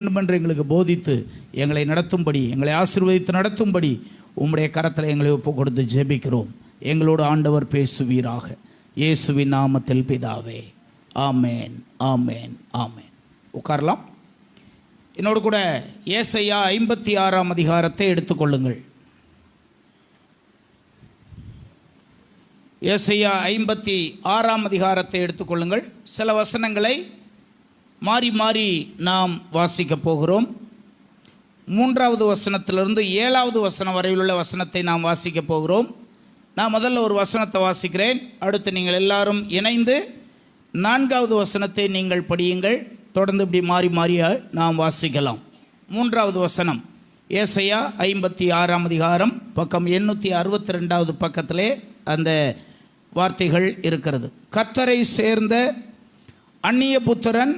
என்று எங்களுக்கு போதித்து எங்களை நடத்தும்படி, எங்களை ஆசீர்வதித்து நடத்தும்படி உம்முடைய கரத்தில் எங்களை ஒப்பு கொடுத்து ஜெபிக்கிறோம். எங்களோடு ஆண்டவர் பேசுவீராக. இயேசுவின் நாமத்தில் பிதாவே, ஆமேன், ஆமேன், ஆமேன். உட்காரலாம். என்னோடு கூட ஏசாயா 56ஆம் அதிகாரத்தை எடுத்துக்கொள்ளுங்கள். ஏசாயா 56ஆம் அதிகாரத்தை எடுத்துக்கொள்ளுங்கள். சில வசனங்களை மாறி மாறி நாம் வாசிக்க போகிறோம். 3வது வசனத்திலிருந்து 7வது வசனம் வரையில் உள்ள வசனத்தை நாம் வாசிக்க போகிறோம். நான் முதல்ல ஒரு வசனத்தை வாசிக்கிறேன். அடுத்து நீங்கள் எல்லாரும் இணைந்து 4வது வசனத்தை நீங்கள் படியுங்கள். தொடர்ந்து இப்படி மாறி மாறி நாம் வாசிக்கலாம். 3வது வசனம் ஏசாயா 56ஆம் அதிகாரம் பக்கம் 862வது பக்கத்திலே அந்த வார்த்தைகள் இருக்கிறது. கர்த்தரை சேர்ந்த அந்நிய புத்திரன்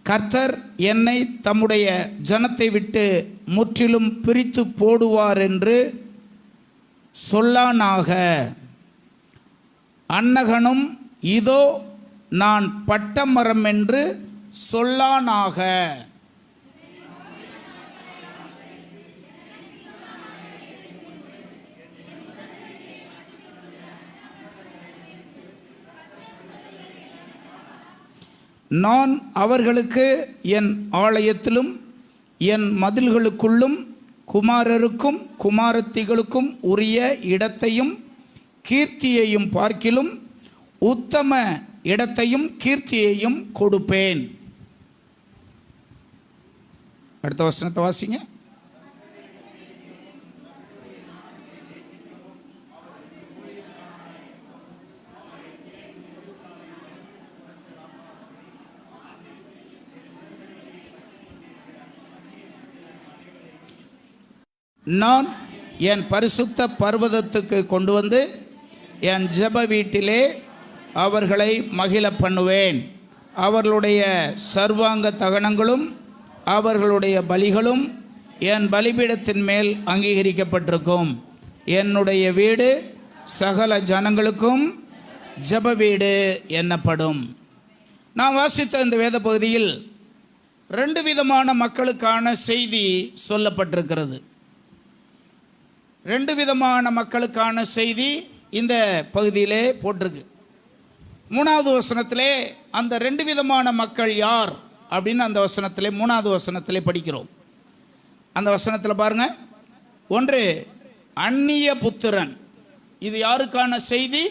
கர்த்தர் என்னை தம்முடைய ஜனத்தை விட்டு முற்றிலும் பிரித்து போடுவார் என்று சொல்லானாக. அன்னகனும் இதோ நான் பட்டமரம் என்று சொல்லானாக. நான் அவர்களுக்கு என் ஆலயத்திலும் என் மதில்களுக்குள்ளும் குமாரருக்கும் குமாரத்திகளுக்கும் உரிய இடத்தையும் கீர்த்தியையும் பார்க்கிலும் உத்தம இடத்தையும் கீர்த்தியையும் கொடுப்பேன். அடுத்த வசனத்தை வாசிங்க. நான் என் பரிசுத்த பர்வதத்துக்கு கொண்டு வந்து என் ஜெப வீட்டிலே அவர்களை மகிழ பண்ணுவேன். அவர்களுடைய சர்வாங்க தகனங்களும் அவர்களுடைய பலிகளும் என் பலிபீடத்தின் மேல் அங்கீகரிக்கப்பட்டிருக்கும். என்னுடைய வீடு சகல ஜனங்களுக்கும் ஜெப வீடு என்னப்படும். நான் வாசித்த இந்த வேத பகுதியில் 2 விதமான மக்களுக்கான செய்தி சொல்லப்பட்டிருக்கிறது. 2 விதமான மக்களுக்கான செய்தி இந்த பகுதியிலே போட்டிருக்கு. 3வது வசனத்திலே அந்த 2 விதமான மக்கள் யார் அப்படின்னு அந்த வசனத்திலே 3வது வசனத்திலே படிக்கிறோம். அந்த வசனத்தில் பாருங்க. 1 அந்நிய புத்திரன். இது யாருக்கான செய்தி?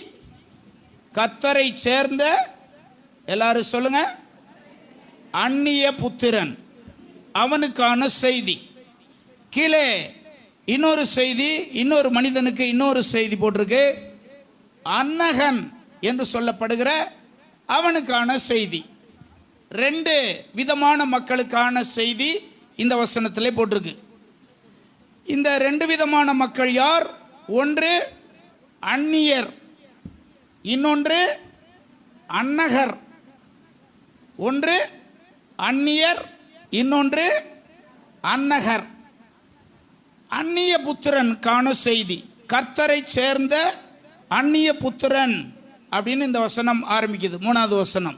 கர்த்தரை சேர்ந்த, எல்லாரும் சொல்லுங்க, அந்நிய புத்திரன், அவனுக்கான செய்தி. கீழே இன்னொரு செய்தி, இன்னொரு மனிதனுக்கு இன்னொரு செய்தி போட்டிருக்கு. அன்னகன் என்று சொல்லப்படுகிற அவனுக்கான செய்தி. 2 விதமான மக்களுக்கான செய்தி இந்த வசனத்திலே போட்டிருக்கு. இந்த 2 விதமான மக்கள் யார்? 1 அந்நியர், இன்னொன்று அன்னகர். 1 அந்நியர், இன்னொன்று அன்னகர். அந்நிய புத்திரன் காண செய்தி, கர்த்தரை சேர்ந்த அந்நிய புத்திரன் அப்படின்னு இந்த வசனம் ஆரம்பிக்குது. 3வது வசனம்.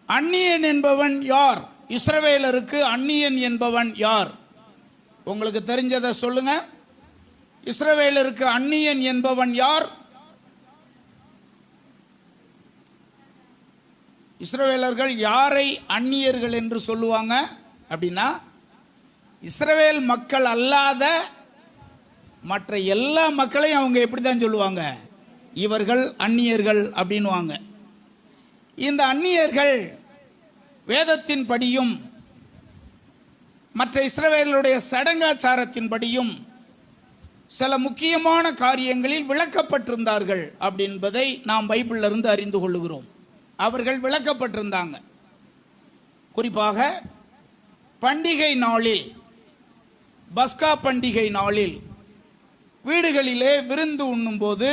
அந்நியன் என்பவன் யார்? இஸ்ரவேலருக்கு அந்நியன் என்பவன் யார்? உங்களுக்கு தெரிஞ்சதை சொல்லுங்க. இஸ்ரவேலருக்கு அந்நியன் என்பவன் யார்? இஸ்ரவேலர்கள் யாரை அந்நியர்கள் என்று சொல்லுவாங்க அப்படின்னா, இஸ்ரவேல் மக்கள் அல்லாத மற்ற எல்லா மக்களையும் அவங்க எப்படி தான் சொல்லுவாங்க? இவர்கள் அந்நியர்கள் அப்படின்வாங்க. இந்த அந்நியர்கள் வேதத்தின் படியும் மற்ற இஸ்ரவேலுடைய சடங்காச்சாரத்தின் படியும் சில முக்கியமான காரியங்களில் விளக்கப்பட்டிருந்தார்கள் அப்படின்பதை நாம் பைபிள்ல இருந்து அறிந்து கொள்ளுகிறோம். அவர்கள் விளக்கப்பட்டிருந்தாங்க. குறிப்பாக பண்டிகை நாளில், பஸ்கா பண்டிகை நாளில் வீடுகளிலே விருந்து உண்ணும் போது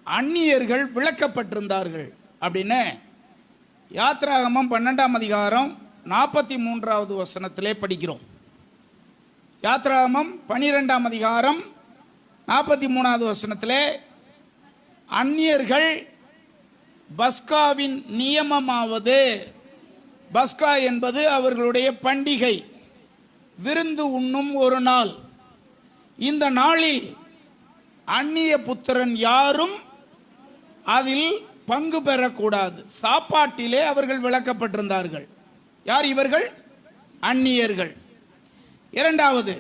அந்நியர்கள் விளக்கப்பட்டிருந்தார்கள் அப்படின்னு யாத்ராகமம் 12ஆம் அதிகாரம் 43வது வசனத்திலே படிக்கிறோம். யாத்ராகமம் 12ஆம் அதிகாரம் 43வது வசனத்திலே அந்நியர்கள் பஸ்காவின் நியமமாவது பஸ்கா என்பது அவர்களுடைய பண்டிகை, விருந்து உண்ணும் ஒரு நாள். இந்த நாளில் அந்நிய புத்திரன் யாரும் அதில் பங்கு பெறக்கூடாது. சாப்பாட்டிலே அவர்கள் விளக்கப்பட்டிருந்தார்கள். யார் இவர்கள்? அந்நியர்கள். இரண்டாவது,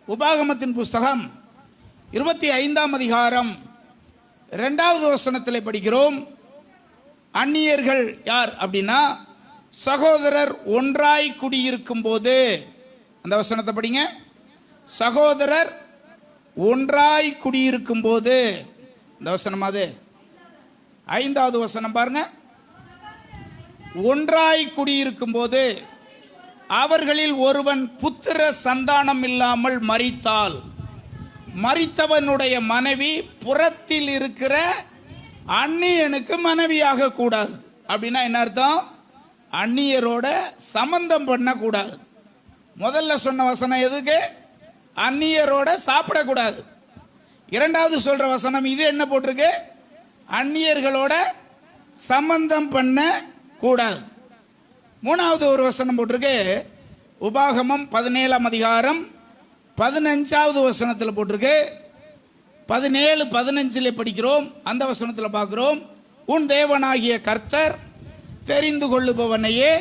உபாகமத்தின் புஸ்தகம் 25ஆம் அதிகாரம் 2வது வசனத்தில் படிக்கிறோம். அந்நியர்கள் யார் அப்படின்னா, சகோதரர் ஒன்றாய் குடியிருக்கும் போது. அந்த வசனத்தை படிங்க. சகோதரர் ஒன்றாய் குடியிருக்கும் போது. இந்த வசனம் அது 5வது வசனம் பாருங்க. ஒன்றாய் குடியிருக்கும் போது அவர்களில் ஒருவன் புத்திர சந்தானம் இல்லாமல் மரித்தால், மரித்தவனுடைய மனைவி புறத்தில் இருக்கிற அந்நியனுக்கு மனைவியாக கூடாது. அப்படின்னா என்ன அர்த்தம்? அந்நியரோட சம்பந்தம் பண்ணக்கூடாது. முதல்ல சொன்ன வசனம் எதுக்கு? அந்நியரோட சாப்பிடக்கூடாது. இரண்டாவது சொல்ற வசனம் இது என்ன போட்டிருக்கு? அந்நியர்களோட சம்பந்தம் பண்ண கூடாது. மூணாவது ஒரு வசனம் போட்டிருக்கு. உபாகமம் 17ஆம் அதிகாரம் 15வது வசனத்தில் போட்டிருக்கு. 17-15 படிக்கிறோம். அந்த வசனத்தில் பார்க்கிறோம். உன் தேவனாகிய கர்த்தர் தெரிந்து கொள்ளுபவனையே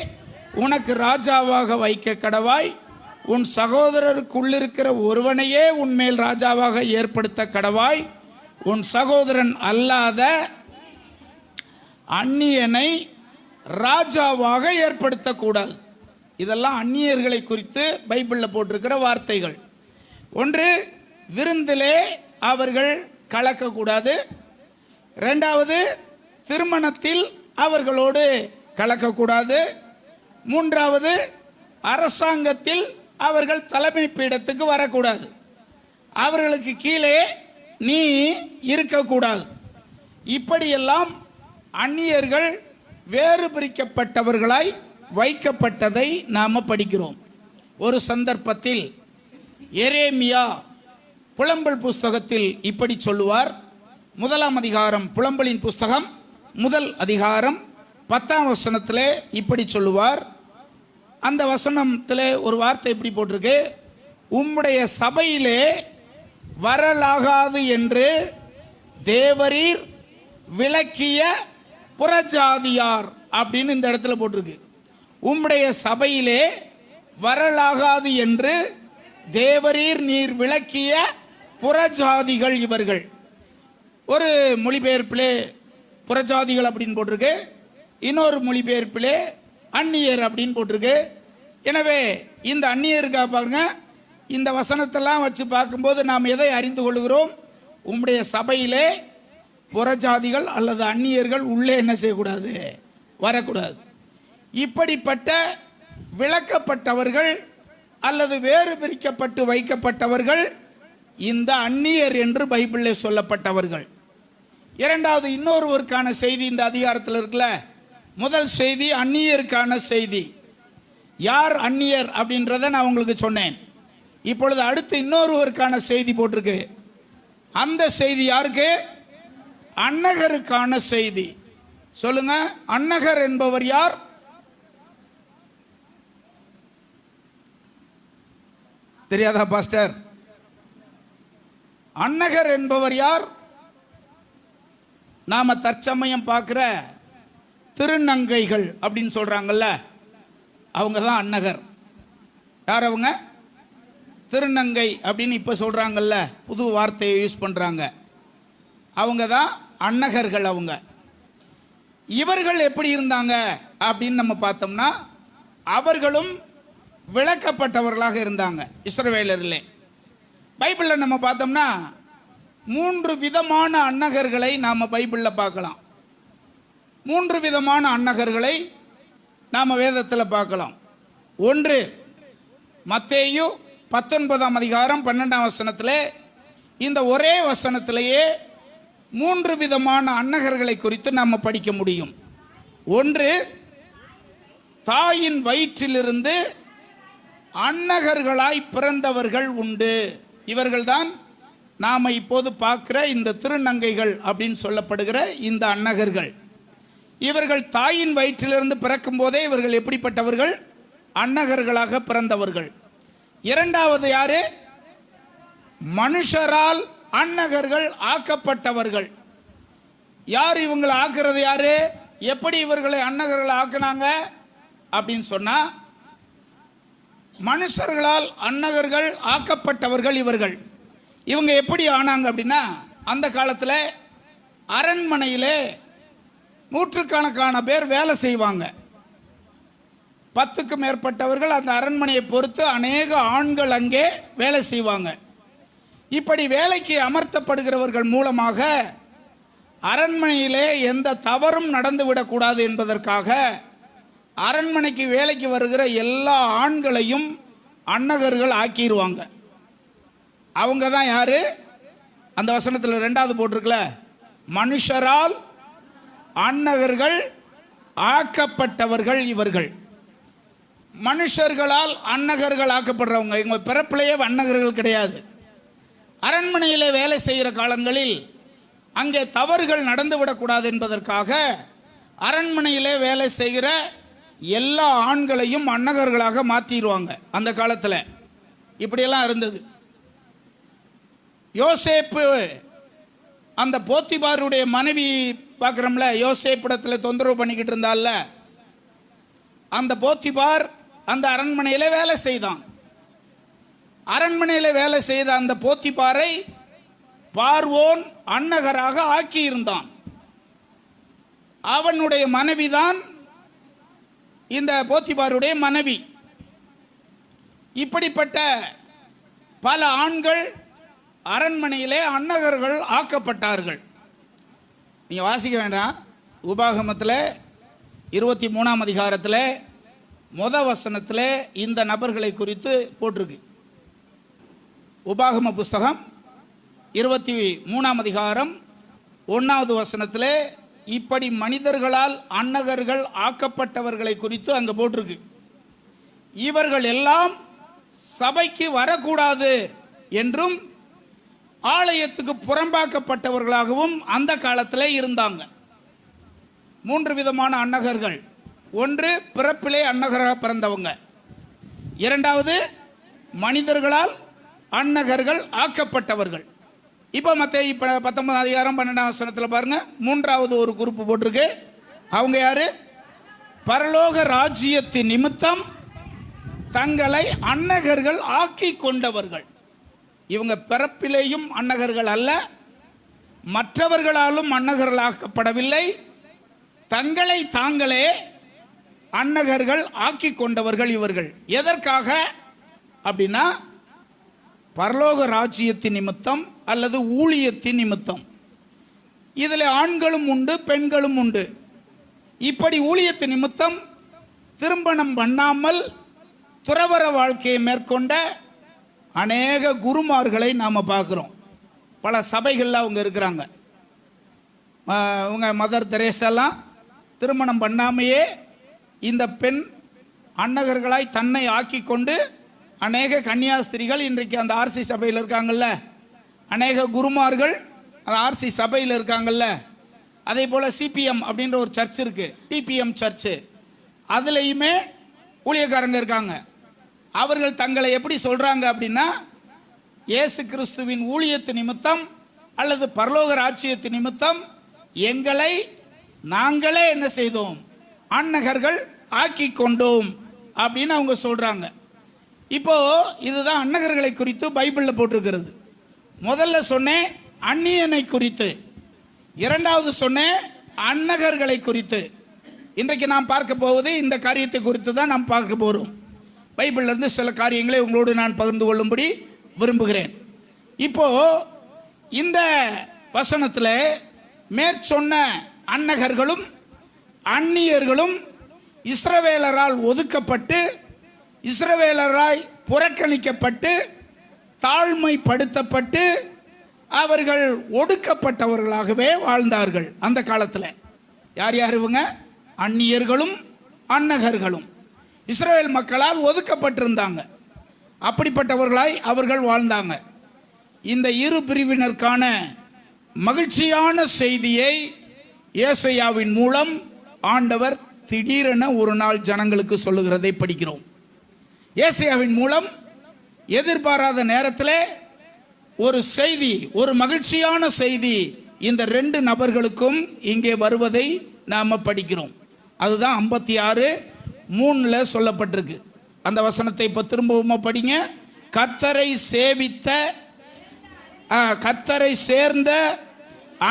உனக்கு ராஜாவாக வைக்க கடவாய், உன் சகோதரருக்குள்ளிருக்கிற ஒருவனையே உன்மேல் ராஜாவாக ஏற்படுத்த கடவாய், உன் சகோதரன் அல்லாத அந்நியனை ராஜாவாக ஏற்படுத்தக்கூடாது. இதெல்லாம் அந்நியர்களை குறித்து பைபிளில் போட்டிருக்கிற வார்த்தைகள். ஒன்று, விருந்திலே அவர்கள் கலக்கக்கூடாது. இரண்டாவது, திருமணத்தில் அவர்களோடு கலக்கக்கூடாது. மூன்றாவது, அரசாங்கத்தில் அவர்கள் தலைமை பீடத்துக்கு வரக்கூடாது. அவர்களுக்கு கீழே நீ இருக்கக்கூடாது. இப்படியெல்லாம் அந்நியர்கள் வேறு பிரிக்கப்பட்டவர்களாய் வைக்கப்பட்டதை நாம படிக்கிறோம். ஒரு சந்தர்ப்பத்தில் எரேமியா புலம்பல் புஸ்தகத்தில் இப்படி சொல்லுவார். 1ஆம் அதிகாரம், புலம்பலின் புஸ்தகம் 1 அதிகாரம் 10ஆம் வசனத்திலே இப்படி சொல்லுவார். அந்த வசனத்திலே ஒரு வார்த்தை இப்படி போட்டிருக்கு. உம்முடைய சபையிலே வரலாகாது என்று தேவரீர் விலக்கிய புறஜாதியார் அப்படின்னு இந்த இடத்துல போட்டிருக்கு. உம்முடைய சபையிலே வரலாகாது என்று தேவரீர் நீர் விலக்கிய புறஜாதிகள் இவர்கள். ஒரு மொழிபெயர்ப்பிலே புறஜாதிகள் அப்படின்னு போட்டிருக்கு, இன்னொரு மொழிபெயர்ப்பிலே அந்நியர் அப்படின்னு போட்டிருக்கு. எனவே இந்த அந்நியருக்கா பாருங்க, இந்த வசனத்தெல்லாம் வச்சு பார்க்கும்போது நாம் எதை அறிந்து கொள்கிறோம்? உம்முடைய சபையிலே புறஜாதிகள் அல்லது அந்நியர்கள் உள்ளே என்ன செய்யக்கூடாது? வரக்கூடாது. இப்படிப்பட்ட விளக்கப்பட்டவர்கள் அல்லது வேறு பிரிக்கப்பட்டு வைக்கப்பட்டவர்கள் இந்த அந்நியர் என்று பைபிளில் சொல்லப்பட்டவர்கள். இரண்டாவது, இன்னொருவருக்கான செய்தி இந்த அதிகாரத்தில் இருக்குல்ல. முதல் செய்தி அந்நியருக்கான செய்தி. யார் அந்நியர் அப்படின்றத நான் உங்களுக்கு சொன்னேன். இப்பொழுது அடுத்து இன்னொருவருக்கான செய்தி போட்டிருக்கு. அந்த செய்தி யாருக்கு? அன்னகருக்கான செய்தி. சொல்லுங்க, அன்னகர் என்பவர் யார்? தெரியாதா பாஸ்டர்? அன்னகர் என்பவர் யார்? நாம தற்சமயம் பார்க்கிற திருநங்கைகள் அப்படின்னு சொல்றாங்கல்ல, அவங்க தான் அன்னகர். யார் அவங்க? திருநங்கை அப்படின்னு இப்ப சொல்றாங்கல்ல, புது வார்த்தையை யூஸ் பண்றாங்க. அவங்க தான் அன்னகர்கள். அவங்க இவர்கள் எப்படி இருந்தாங்க அப்படின்னு நம்ம பார்த்தோம்னா, அவர்களும் விளக்கப்பட்டவர்களாக இருந்தாங்க இஸ்ரவேலரிலே. பைபிளில் நம்ம பார்த்தோம்னா 3 விதமான அன்னகர்களை நாம் பைபிளில் பார்க்கலாம். 3 விதமான அன்னகர்களை நாம் வேதத்தில் பார்க்கலாம். ஒன்று, மத்தேயு 19ஆம் அதிகாரம் 12ஆம் வசனத்திலே இந்த ஒரே வசனத்திலேயே 3 விதமான அன்னகர்களை குறித்து நாம் படிக்க முடியும். ஒன்று, தாயின் வயிற்றிலிருந்து அன்னகர்களாய் பிறந்தவர்கள் உண்டு. இவர்கள்தான் நாம இப்போது பார்க்கிற இந்த திருநங்கைகள் அப்படின்னு சொல்லப்படுகிற இந்த அன்னகர்கள். இவர்கள் தாயின் வயிற்றிலிருந்து பிறக்கும் போதே இவர்கள் எப்படிப்பட்டவர்கள்? அன்னகர்களாக பிறந்தவர்கள். இரண்டாவது யாரு? மனுஷரால் அன்னகர்கள் ஆக்கப்பட்டவர்கள். யார் இவங்களை ஆக்குறது? யாரு? எப்படி இவர்களை அன்னகர்கள் ஆக்குனாங்க அப்படின்னு சொன்னா, மனுஷர்களால் அன்னகர்கள் ஆக்கப்பட்டவர்கள் இவர்கள். இவங்க எப்படி ஆனாங்க அப்படின்னா, அந்த காலத்தில் அரண்மனையிலே நூற்றுக்கணக்கான பேர் வேலை செய்வாங்க. 10க்கும் மேற்பட்டவர்கள் அந்த அரண்மனையை பொறுத்து அநேக ஆண்கள் அங்கே வேலை செய்வாங்க. இப்படி வேலைக்கு அமர்த்தப்படுகிறவர்கள் மூலமாக அரண்மனையிலே எந்த தவறும் நடந்துவிடக்கூடாது என்பதற்காக அரண்மனைக்கு வேலைக்கு வருகிற எல்லா ஆண்களையும் அன்னகர்கள் ஆக்கிடுவாங்க. அவங்க தான் யாரு? அந்த வசனத்தில் 2வது போட்டிருக்கல, மனுஷரால் அன்னகர்கள் ஆக்கப்பட்டவர்கள் இவர்கள். மனுஷர்களால் அன்னகர்கள் ஆக்கப்படுறவங்க. இவங்க பிறப்பிலேயே அன்னகர்கள் கிடையாது. அரண்மனையில் வேலை செய்கிற காலங்களில் அங்கே தவறுகள் நடந்துவிடக்கூடாது என்பதற்காக அரண்மனையிலே வேலை செய்கிற எல்லா ஆண்களையும் அன்னகர்களாக மாற்றிடுவாங்க. அந்த காலத்தில் இப்படியெல்லாம் இருந்தது. யோசேப்பு அந்த போத்திபாருடைய மனைவி பார்க்குறோம்ல, யோசேப்பிடத்தில் தொந்தரவு பண்ணிக்கிட்டு இருந்தால, அந்த போத்திபார் அந்த அரண்மனையில் வேலை செய்தான். அரண்மனையில் வேலை செய்த அந்த போத்திபாரை பார்வோன் அன்னகராக ஆக்கியிருந்தான். அவனுடைய மனைவிதான் இந்த போத்திபாருடைய மனைவி. இப்படிப்பட்ட பல ஆண்கள் அரண்மனையிலே அன்னகர்கள் ஆக்கப்பட்டார்கள். நீங்கள் வாசிக்க வேண்டாம். உபாகமத்தில் 23ஆம் அதிகாரத்தில் முதல் வசனத்தில் இந்த நபர்களை குறித்து போட்டிருக்கு. உபாகம புஸ்தகம் 23ஆம் அதிகாரம் 1வது வசனத்தில் இப்படி மனிதர்களால் அன்னகர்கள் ஆக்கப்பட்டவர்களை குறித்து அங்கே போட்டிருக்கு. இவர்கள் எல்லாம் சபைக்கு வரக்கூடாது என்றும் ஆலயத்துக்கு புறம்பாக்கப்பட்டவர்களாகவும் அந்த காலத்தில் இருந்தாங்க. 3 விதமான அன்னகர்கள். 1, பிறப்பிலே அன்னகராக பிறந்தவங்க. 2வது, மனிதர்களால் அன்னகர்கள் ஆக்கப்பட்டவர்கள். இப்போ மத்தேயு 19 அதிகாரம் 12ஆம் வசனத்தில் பாருங்க, 3வது ஒரு குறிப்பு போட்டிருக்கு. அவங்க யாரு? பரலோக ராஜ்யத்தின் நிமித்தம் தங்களை அன்னகர்கள் ஆக்கி கொண்டவர்கள். இவங்க பிறப்பிலேயும் அன்னகர்கள் அல்ல, மற்றவர்களாலும் அன்னகர்கள் ஆக்கப்படவில்லை, தங்களை தாங்களே அன்னகர்கள் ஆக்கி கொண்டவர்கள் இவர்கள். எதற்காக அப்படின்னா, பரலோக ராஜ்யத்தின் நிமித்தம் அல்லது ஊழியத்தின் நிமித்தம். இதில் ஆண்களும் உண்டு, பெண்களும் உண்டு. இப்படி ஊழியத்தின் நிமித்தம் திருமணம் பண்ணாமல் துறவற வாழ்க்கையை மேற்கொண்ட அநேக குருமார்களை நாம் பார்க்குறோம். பல சபைகளில் அவங்க இருக்கிறாங்க. அவங்க மதர் தெரேசாலாம் திருமணம் பண்ணாமையே இந்த பெண் அன்னகர்களாய் தன்னை ஆக்கி கொண்டு அநேக கன்னியாஸ்திரிகள் இன்றைக்கு அந்த ஆர்சி சபையில் இருக்காங்கல்ல, அநேக குருமார்கள் அந்த ஆர்சி சபையில் இருக்காங்கல்ல. அதே போல் சிபிஎம் அப்படின்ற ஒரு சர்ச் இருக்கு, டிபிஎம் சர்ச்சு, அதுலேயுமே ஊழியக்காரங்க இருக்காங்க. அவர்கள் தங்களை எப்படி சொல்றாங்க அப்படின்னா, இயேசு கிறிஸ்துவின் ஊழியத்து நிமித்தம் அல்லது பரலோக ராஜ்யத்து நிமித்தம் எங்களை நாங்களே என்ன செய்தோம்? அன்னகர்கள் ஆக்கி கொண்டோம் அப்படின்னு அவங்க சொல்றாங்க. இப்போ இதுதான் அன்னகர்களை குறித்து பைபிளில் போட்டிருக்கிறது. முதல்ல சொன்னேன் அந்நியனை குறித்து, 2வது சொன்னேன் அன்னகர்களை குறித்து. இன்றைக்கு நாம் பார்க்க போவது இந்த காரியத்தை குறித்து தான் நாம் பார்க்க போகிறோம். பைபிள்ல இருந்து சில காரியங்களை உங்களோடு நான் பகிர்ந்து கொள்ளும்படி விரும்புகிறேன். இப்போ இந்த வசனத்தில் மேற்சொன்ன அன்னகர்களும் அந்நியர்களும் இஸ்ரவேலரால் ஒதுக்கப்பட்டு இஸ்ரவேலராய் புறக்கணிக்கப்பட்டு தாழ்மைப்படுத்தப்பட்டு அவர்கள் ஒடுக்கப்பட்டவர்களாகவே வாழ்ந்தார்கள் அந்த காலத்தில். யார் யார் இவங்க? அந்நியர்களும் அன்னகர்களும் இஸ்ரவேல் மக்களால் ஒதுக்கப்பட்டிருந்தாங்க. அப்படிப்பட்டவர்களாய் அவர்கள் வாழ்ந்தாங்க. இந்த இரு பிரிவினருக்கான மகிழ்ச்சியான செய்தியை ஏசாயாவின் மூலம் ஆண்டவர் திடீரென ஒரு நாள் ஜனங்களுக்கு சொல்லுகிறதை படிக்கிறோம். ஏசாயாவின் மூலம் எதிர்பாராத நேரத்தில் ஒரு செய்தி, ஒரு மகிழ்ச்சியான செய்தி இந்த 2 நபர்களுக்கும் இங்கே வருவதை நாம படிக்கிறோம். அதுதான் 56:3 சொல்லப்பட்டிருக்கு. அந்த வசனத்தை இப்ப திரும்பவும் படிங்க. கர்த்தரை சேர்ந்த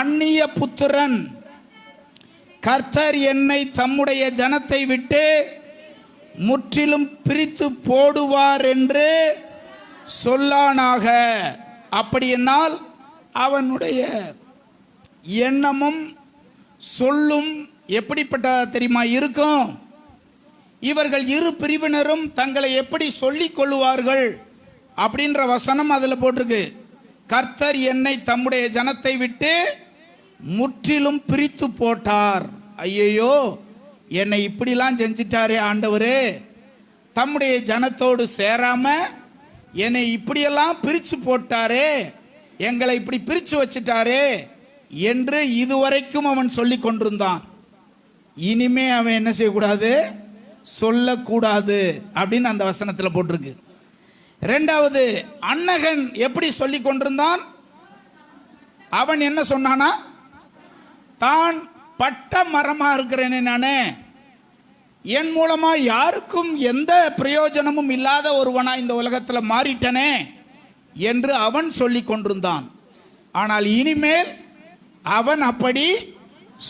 அந்நிய புத்திரன் கர்த்தர் என்னை தம்முடைய ஜனத்தை விட்டு முற்றிலும் பிரித்து போடுவார் என்று சொல்லானாக. அப்படி என்னால் அவனுடைய எண்ணமும் சொல்லும் எப்படிப்பட்ட தெரியுமா இருக்கும்? இவர்கள் இரு பிரிவினரும் தங்களை எப்படி சொல்லிக் கொள்ளுவார்கள் அப்படின்ற வசனம் அதுல போட்டிருக்கு. கர்த்தர் என்னை தம்முடைய ஜனத்தை விட்டு முற்றிலும் பிரித்து போட்டார். ஐயோ, என்னை இப்படிலாம் செஞ்சிட்டாரே ஆண்டவரே, தம்முடைய ஜனத்தோடு சேராம என்னை இப்படியெல்லாம் பிரிச்சு போட்டாரே, எங்களை இப்படி பிரிச்சு வச்சிட்டாரே என்று இதுவரைக்கும் அவன் சொல்லி கொண்டிருந்தான். இனிமே அவன் என்ன செய்யக்கூடாது? சொல்லக்கூடாது அப்படின்னு அந்த வசனத்தில் போட்டிருக்கு. 2வது, அன்னகன் எப்படி சொல்லி கொண்டிருந்தான்? அவன் என்ன சொன்னானா? தான் பட்ட மரமா இருக்கிறேனே நானே, என் மூலமா யாருக்கும் எந்த பிரயோஜனமும் இல்லாத ஒருவனா இந்த உலகத்தில் மாறிட்டனே என்று அவன் சொல்லி கொண்டிருந்தான். ஆனால் இனிமேல் அவன் அப்படி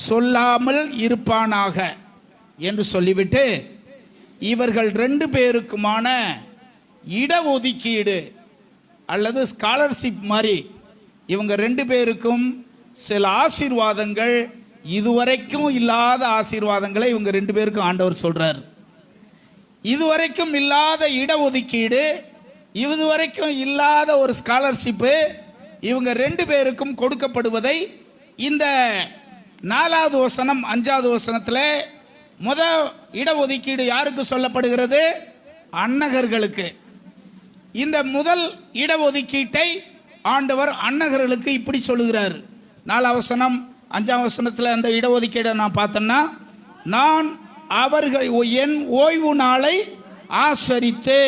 சொல்லாமல் இருப்பானாக என்று சொல்லிவிட்டு இவர்கள் 2 பேருக்குமான இடஒதுக்கீடு அல்லது ஸ்காலர்ஷிப் மாதிரி இவங்க 2 பேருக்கும் சில ஆசீர்வாதங்கள், இதுவரைக்கும் இல்லாத ஆசீர்வாதங்களை இவங்க 2 பேருக்கும் ஆண்டவர் சொல்றார். இதுவரைக்கும் இல்லாத இடஒதுக்கீடு, இதுவரைக்கும் இல்லாத ஒரு ஸ்காலர்ஷிப்பு இவங்க 2 பேருக்கும் கொடுக்கப்படுவதை இந்த 4வது வசனம் 5வது வசனத்தில் இடஒதுக்கீடு யாருக்கு சொல்லப்படுகிறது? அன்னகர்களுக்கு. இந்த முதல் இடஒதுக்கீட்டை ஆண்டவர் அன்னகர்களுக்கு இப்படி சொல்லுகிறார். 4வது வசனம் 5வது வசனத்தில் அந்த இடஒதுக்கீடை நான் பார்த்தேன்னா, நான் அவர்கள் என் ஓய்வு நாளை ஆசரித்து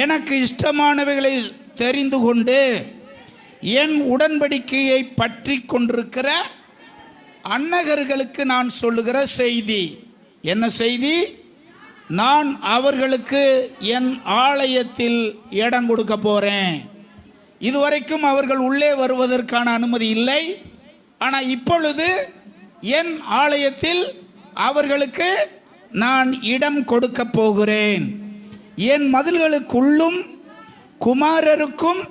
எனக்கு இஷ்டமானவைகளை தெரிந்து கொண்டு என் உடன்படிக்கையை பற்றி கொண்டிருக்கிற அன்னகர்களுக்கு நான் சொல்லுகிற செய்தி என்ன செய்தி? நான் அவர்களுக்கு என் ஆலயத்தில் இடம் கொடுக்க போறேன். இதுவரைக்கும் அவர்கள் உள்ளே வருவதற்கான அனுமதி இல்லை. ஆனால் இப்பொழுது என் ஆலயத்தில் அவர்களுக்கு நான் இடம் கொடுக்க போகிறேன். என் மதில்களுக்குள்ளும் குமாரருக்கும்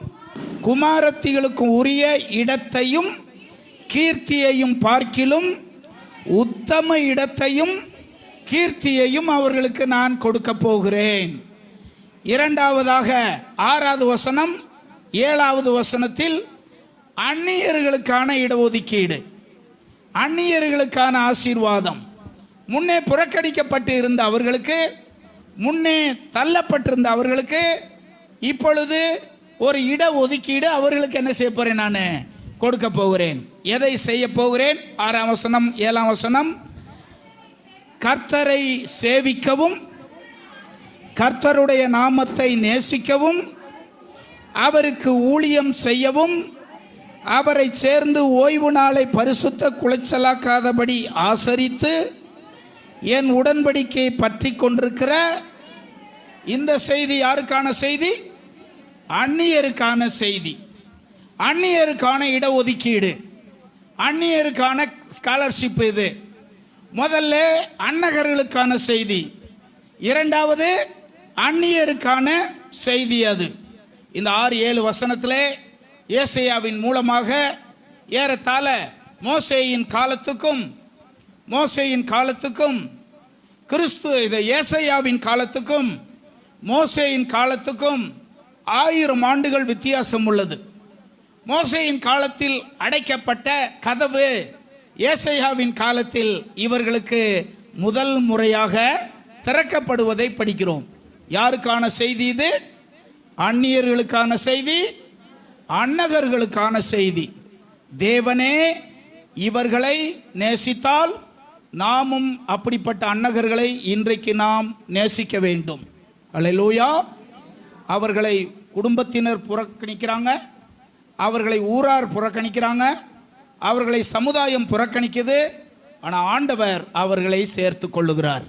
குமாரத்திகளுக்கும் உரிய இடத்தையும் கீர்த்தியையும் பார்க்கிலும் உத்தம இடத்தையும் கீர்த்தியையும் அவர்களுக்கு நான் கொடுக்க போகிறேன். 2வதாக 6வது வசனம் 7வது வசனத்தில் அந்நியர்களுக்கான இடஒதுக்கீடு, அந்நியர்களுக்கான ஆசீர்வாதம். முன்னே புறக்கணிக்கப்பட்டு இருந்த அவர்களுக்கு, முன்னே தள்ளப்பட்டிருந்த அவர்களுக்கு இப்பொழுது ஒரு இடஒதுக்கீடு அவர்களுக்கு என்ன செய்ய போறேன்? நான் கொடுக்க போகிறேன். எதை செய்ய போகிறேன்? 6ஆம் வசனம் 7ஆம் வசனம், கர்த்தரை சேவிக்கவும் கர்த்தருடைய நாமத்தை நேசிக்கவும் அவருக்கு ஊழியம் செய்யவும் அவரை சேர்ந்து ஓய்வு நாளை பரிசுத்த குலைச்சலாக்காதபடி ஆசரித்து என் உடன்படிக்கையை பற்றி கொண்டிருக்கிற இந்த செய்தி யாருக்கான செய்தி? அந்நியருக்கான செய்தி, அந்நியருக்கான இடஒதுக்கீடு, அந்நியருக்கான ஸ்காலர்ஷிப். இது முதல்ல அன்னகர்களுக்கான செய்தி, 2வது அந்நியருக்கான செய்தி. அது இந்த 6-7 வசனத்திலே ஏசாயாவின் மூலமாக ஏறத்தாழ மோசேயின் காலத்துக்கும் கிறிஸ்து ஏசாயாவின் காலத்துக்கும் மோசேயின் காலத்துக்கும் 1000 ஆண்டுகள் வித்தியாசம் உள்ளது. மோசேயின் காலத்தில் அடைக்கப்பட்ட கதவு ஏசாயாவின் காலத்தில் இவர்களுக்கு முதல் முறையாக திறக்கப்படுவதை படிக்கிறோம். யாருக்கான செய்தி இது? அந்நியர்களுக்கான செய்தி, அன்னகர்களுக்கான செய்தி. தேவனே இவர்களை நேசித்தால் நாமும் அப்படிப்பட்ட அன்னகர்களை இன்றைக்கு நாம் நேசிக்க வேண்டும். அல்லேலூயா. அவர்களை குடும்பத்தினர் புறக்கணிக்கிறாங்க, அவர்களை ஊரார் புறக்கணிக்கிறாங்க, அவர்களை சமுதாயம் புறக்கணிக்குது. ஆனால் ஆண்டவர் அவர்களை சேர்த்து கொள்ளுகிறார்.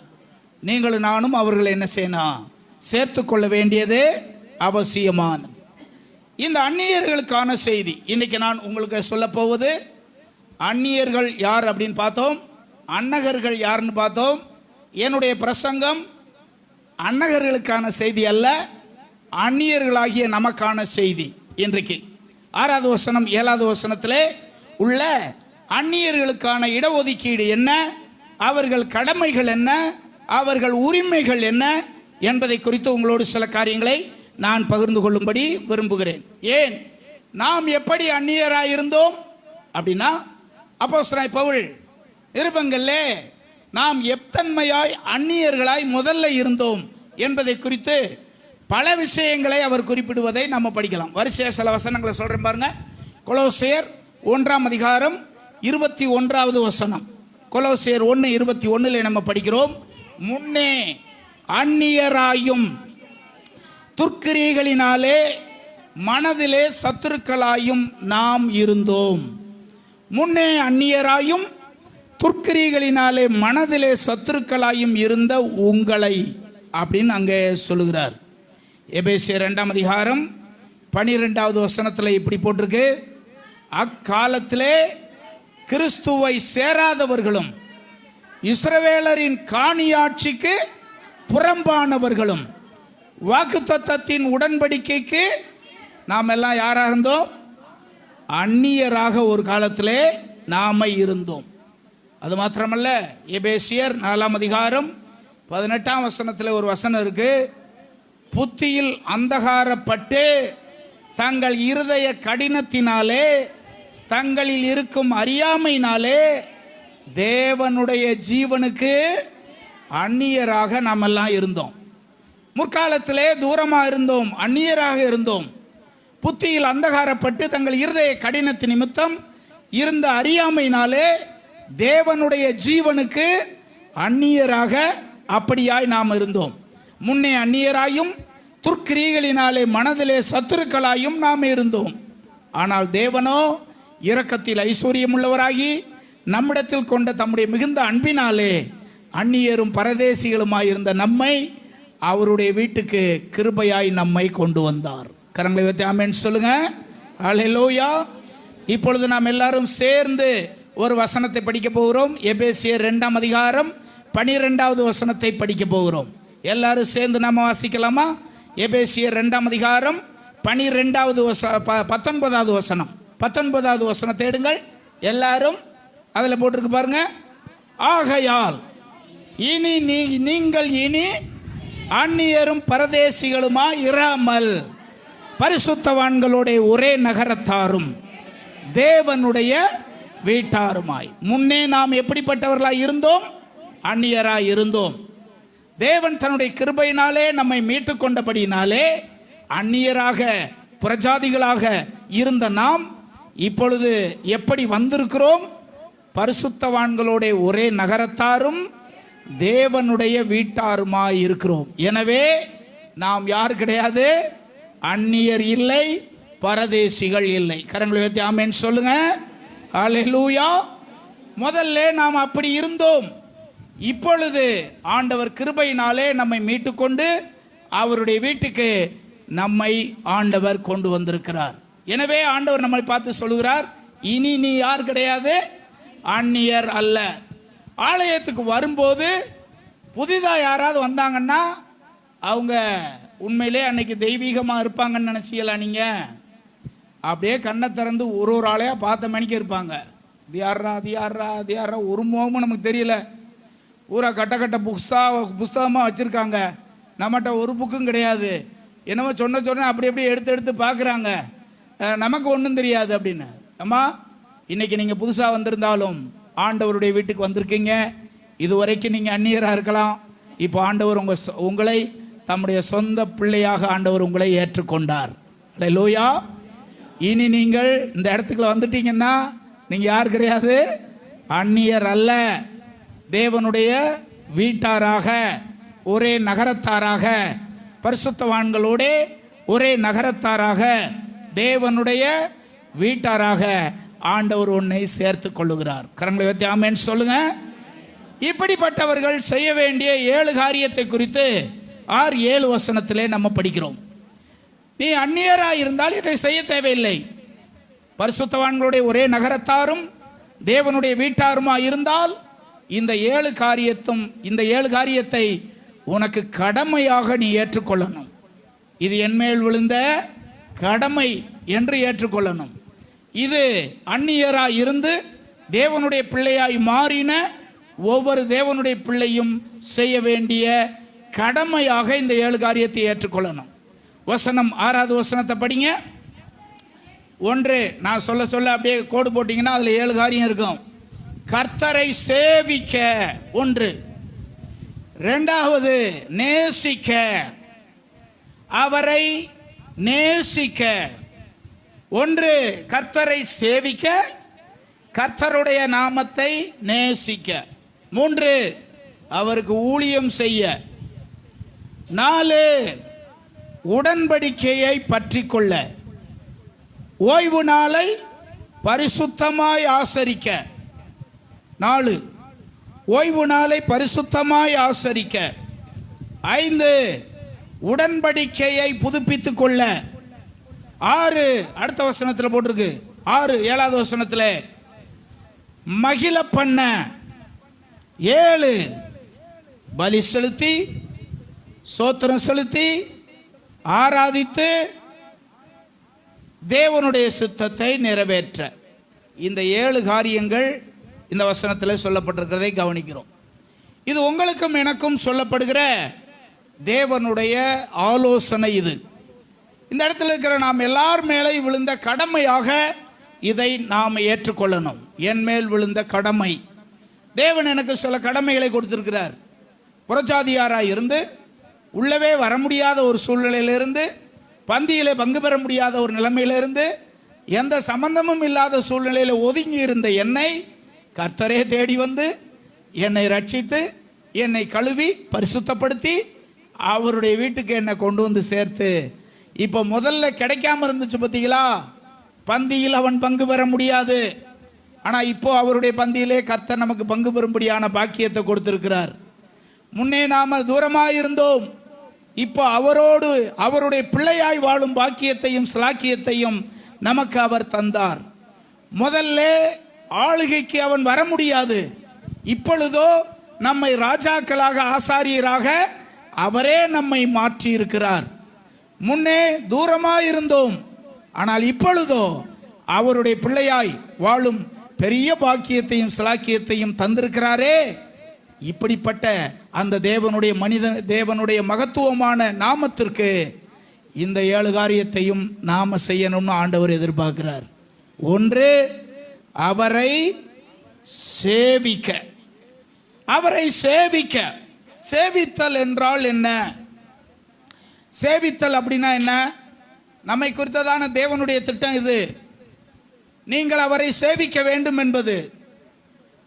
நீங்களும் நானும் அவர்களை என்ன செய்யணும்? சேர்த்து கொள்ள வேண்டியது அவசியமானது. இந்த அந்நியர்களுக்கான செய்தி இன்னைக்கு நான் உங்களுக்கு சொல்ல போவது, அந்நியர்கள் யார் அப்படின்னு பார்த்தோம், அன்னகர்கள் யாருன்னு பார்த்தோம். என்னுடைய பிரசங்கம் அன்னகர்களுக்கான செய்தி அல்ல, அந்நியர்களாகிய நமக்கான செய்தி. இன்றைக்கு 6வது வசனம் 7வது வசனத்திலே உள்ள அந்நியர்களுக்கான இடஒதுக்கீடு என்ன, அவர்கள் கடமைகள் என்ன, அவர்கள் உரிமைகள் என்ன என்பதை குறித்து உங்களோடு சில காரியங்களை நான் பகிர்ந்து கொள்ளும்படி விரும்புகிறேன். ஏன் நாம் எப்படி அந்நியராய் இருந்தோம் அப்படின்னா, அப்போஸ்தலனாகிய பவுல் நிருபங்களிலே நாம் எத்தன்மையாய் அந்நியர்களாய் முதல்ல இருந்தோம் என்பதை குறித்து பல விஷயங்களை அவர் குறிப்பிடுவதை நம்ம படிக்கலாம். வரிசையாக சில வசனங்களை சொல்றேன் பாருங்க. கொலோசியர் 1ஆம் அதிகாரம் 21வது வசனம். கொலோசியர் 1:21 நம்ம படிக்கிறோம். முன்னே அந்நியராயும் துர்க்கிரியைகளினாலே மனதிலே சத்துருக்களாயும் நாம் இருந்தோம். முன்னே அந்நியராயும் துர்க்கிரியைகளினாலே மனதிலே சத்துருக்களாயும் இருந்த உங்களை அப்படின்னு அங்கே சொல்லுகிறார். எபேசியர் 2ஆம் அதிகாரம் 12வது வசனத்தில் இப்படி போட்டிருக்கு, அக்காலத்திலே கிறிஸ்துவை சேராதவர்களும் இஸ்ரவேலரின் காணியாட்சிக்கு புறம்பானவர்களும் வாக்குத்தத்தத்தின் உடன்படிக்கைக்கு நாம் எல்லாம் யாராக இருந்தோம்? அந்நியராக ஒரு காலத்திலே நாம இருந்தோம். அது மாத்திரமல்ல, எபேசியர் 4ஆம் அதிகாரம் 18ஆம் வசனத்தில் ஒரு வசனம் இருக்கு, புத்தியில் அந்தகாரப்பட்டு தங்கள் இருதய கடினத்தினாலே தங்களில் இருக்கும் அறியாமையினாலே தேவனுடைய ஜீவனுக்கு அந்நியராக நாம் எல்லாம் இருந்தோம். முற்காலத்திலே தூரமாக இருந்தோம், அந்நியராக இருந்தோம். புத்தியில் அந்தகாரப்பட்டு தங்கள் இருதய கடினத்து நிமித்தம் இருந்த அறியாமையினாலே தேவனுடைய ஜீவனுக்கு அந்நியராக அப்படியாய் நாம் இருந்தோம். முன்னே அந்நியராயும் துர்க்கிரியைகளினாலே மனதிலே சத்துருக்களாயும் நாம் இருந்தோம். ஆனால் தேவனோ இரக்கத்தில் ஐஸ்வர்யம் உள்ளவராகி நம்மிடத்தில் கொண்ட தம்முடைய மிகுந்த அன்பினாலே அந்நியரும் பரதேசிகளுமாய் இருந்த நம்மை அவருடைய வீட்டுக்கு கிருபையாய் நம்மை கொண்டு வந்தார். கரங்களை வைத்து ஆமென் சொல்லுங்க. அல்லேலூயா. இப்பொழுது நாம் எல்லாரும் சேர்ந்து ஒரு வசனத்தை படிக்க போகிறோம். எபேசியர் 2ஆம் அதிகாரம் 12வது வசனத்தை படிக்க போகிறோம். எல்லாரும் சேர்ந்து நாம வாசிக்கலாமா? எபேசியர் 2ஆம் அதிகாரம் 19வது வசனம். 19வது வசனத்தை எடுங்கள் எல்லாரும். அதில் போட்டிருக்கு பாருங்க, ஆகையால் இனி நீங்கள் இனி அந்நியரும் பரதேசிகளுமா இராமல் பரிசுத்தவான்களுடைய ஒரே நகரத்தாரும் தேவனுடைய வீட்டாருமாய். முன்னே நாம் எப்படிப்பட்டவர்களாய் இருந்தோம்? அந்நியராய் இருந்தோம். தேவன் தன்னுடைய கிருபையினாலே நம்மை மீட்டு கொண்டபடியினாலே அந்நியராக புறஜாதிகளாக இருந்த நாம் இப்பொழுது எப்படி வந்திருக்கிறோம்? பரிசுத்தவான்களுடைய ஒரே நகரத்தாரும் தேவனுடைய வீட்டாருமாய் இருக்கிறோம். எனவே நாம் யார் கிடையாது? அந்நியர் இல்லை, பரதேசிகள் இல்லை. கரங்களை உயர்த்தி ஆமென் சொல்லுங்க. அல்லேலூயா. முதல்ல நாம் அப்படி இருந்தோம். இப்பொழுது ஆண்டவர் கிருபையினாலே நம்மை மீட்டுக்கொண்டு அவருடைய வீட்டுக்கு நம்மை ஆண்டவர் கொண்டு வந்திருக்கிறார். எனவே ஆண்டவர் நம்மை பார்த்து சொல்லுகிறார், இனி நீ யார் கிடையாது? அந்நியர் அல்ல. ஆலயத்துக்கு வரும்போது புதிதாக யாராவது வந்தாங்கன்னா அவங்க உண்மையிலே அன்னைக்கு தெய்வீகமாக இருப்பாங்கன்னு நினச்சிக்கலாம். நீங்கள் அப்படியே கண்ணை திறந்து ஒரு ஆளையாக பார்த்த மணிக்கு இருப்பாங்க. அது யாரா ஒரு முகமும் நமக்கு தெரியல. ஊரா கட்ட புஸ்தகமாக வச்சுருக்காங்க. நம்மகிட்ட ஒரு புக்கும் கிடையாது. என்னமோ சொன்ன அப்படி எடுத்து பார்க்குறாங்க. நமக்கு ஒன்றும் தெரியாது அப்படின்னு. அம்மா, இன்னைக்கு நீங்கள் புதுசாக வந்திருந்தாலும் ஆண்டவருடைய வீட்டுக்கு வந்திருக்கீங்க. இதுவரைக்கும் நீங்கள் அந்நியராக இருக்கலாம். இப்போ ஆண்டவர் உங்களை தம்முடைய சொந்த பிள்ளையாக ஆண்டவர் உங்களை ஏற்றுக்கொண்டார். அல்லேலூயா. இனி நீங்கள் இந்த இடத்துக்குள்ள வந்துட்டீங்கன்னா நீங்கள் யார் கிடையாது? அந்நியர் அல்ல. தேவனுடைய வீட்டாராக, ஒரே நகரத்தாராக, பரிசுத்தவான்களோட ஒரே நகரத்தாராக, தேவனுடைய வீட்டாராக ஆண்டவர் உன்னை சேர்த்து கொள்ளுகிறார். கரங்களை வைத்து ஆமென் சொல்லுங்க. இப்படிப்பட்டவர்கள் செய்ய வேண்டிய 7 காரியத்தை குறித்து 6-7 வசனத்திலே நம்ம படிக்கிறோம். நீ அந்நியராக இருந்தால் இதை செய்ய தேவையில்லை. பரிசுத்தவான்களுடைய ஒரே நகரத்தாரும் தேவனுடைய வீட்டாருமா இருந்தால் இந்த 7 காரியத்தை உனக்கு கடமையாக நீ ஏற்றுக்கொள்ளணும். இது என்மேல் விழுந்த கடமை என்று ஏற்றுக்கொள்ளணும். இது அந்நியராய் இருந்து தேவனுடைய பிள்ளையாய் மாறின ஒவ்வொரு தேவனுடைய பிள்ளையும் செய்ய வேண்டிய கடமையாக இந்த 7 காரியத்தை ஏற்றுக்கொள்ளணும். வசனம் 6வது வசனத்தை படிங்க. 1 நான் சொல்ல சொல்ல அப்படியே கோடு போட்டீங்கன்னா அதுல 7 காரியம் இருக்கும். கர்த்தரை சேவிக்க 1, 2வது நேசிக்க, அவரை நேசிக்க. 1 கர்த்தரை சேவிக்க, கர்த்தருடைய நாமத்தை நேசிக்க. 3 அவருக்கு ஊழியம் செய்ய. 4 உடன்படிக்கையை பற்றி கொள்ள. ஓய்வு நாளை பரிசுத்தமாய் ஆசரிக்க. 4 ஓய்வு நாளை பரிசுத்தமாய் ஆசரிக்க. 5 உடன்படிக்கையை புதுப்பித்துக் கொள்ள. 6 அடுத்த வசனத்தில் போட்டிருக்கு. 6 7வது வசனத்தில் மகிழ பண்ண. 7 பலி செலுத்தி சோத்திரம் செலுத்தி ஆராதித்து தேவனுடைய சித்தத்தை நிறைவேற்ற. இந்த 7 காரியங்கள் இந்த வசனத்தில் சொல்லப்பட்டிருக்கிறதை கவனிக்கிறோம். இது உங்களுக்கும் எனக்கும் சொல்லப்படுகிற தேவனுடைய ஆலோசனை. இது இந்த இடத்துல இருக்கிற நாம் எல்லார் மேலே விழுந்த கடமையாக இதை நாம் ஏற்றுக்கொள்ளணும். என் மேல் விழுந்த கடமை. தேவன் எனக்கு சில கடமைகளை கொடுத்திருக்கிறார். புறஜாதியாராய் இருந்து உள்ளவே வர முடியாத ஒரு சூழ்நிலையிலிருந்து, பந்தியிலே பங்கு பெற முடியாத ஒரு நிலைமையிலிருந்து, எந்த சம்பந்தமும் இல்லாத சூழ்நிலையில் ஒதுங்கி இருந்த என்னை கர்த்தரே தேடி வந்து என்னை ரட்சித்து என்னை கழுவி பரிசுத்தப்படுத்தி அவருடைய வீட்டுக்கு என்னை கொண்டு வந்து சேர்த்து, இப்போ முதல்ல கிடைக்காம இருந்துச்சு பார்த்தீங்களா, பந்தியில் அவன் பங்கு பெற முடியாது. ஆனால் இப்போ அவருடைய பந்தியிலே கர்த்தர் நமக்கு பங்கு பெறும்படியான பாக்கியத்தை கொடுத்திருக்கிறார். முன்னே நாம தூரமாக இருந்தோம், இப்போ அவரோடு அவருடைய பிள்ளையாய் வாழும் பாக்கியத்தையும் சிலாக்கியத்தையும் நமக்கு அவர் தந்தார். முதல்ல ஆளுகைக்கு அவன் வர முடியாது, இப்பொழுதோ நம்மை ராஜாக்களாக ஆசாரியராக அவரே நம்மை மாற்றி இருக்கிறார். முன்னே தூரமாய் இருந்தோம், ஆனால் இப்பொழுதோ அவருடைய பிள்ளையாய் வாழும் பெரிய பாக்கியத்தையும் சிலாக்கியத்தையும் தந்திருக்கிறாரே. இப்படிப்பட்ட அந்த தேவனுடைய மகத்துவமான நாமத்திற்கு இந்த 7 காரியத்தையும் நாம செய்யணும்னு ஆண்டவர் எதிர்பார்க்கிறார். 1 அவரை சேவிக்க. அவரை சேவிக்க. சேவித்தல் என்றால் என்ன? சேவித்தல் அப்படின்னா என்ன? நம்மை குறித்ததான தேவனுடைய திட்டம் இது. நீங்கள் அவரை சேவிக்க வேண்டும் என்பது.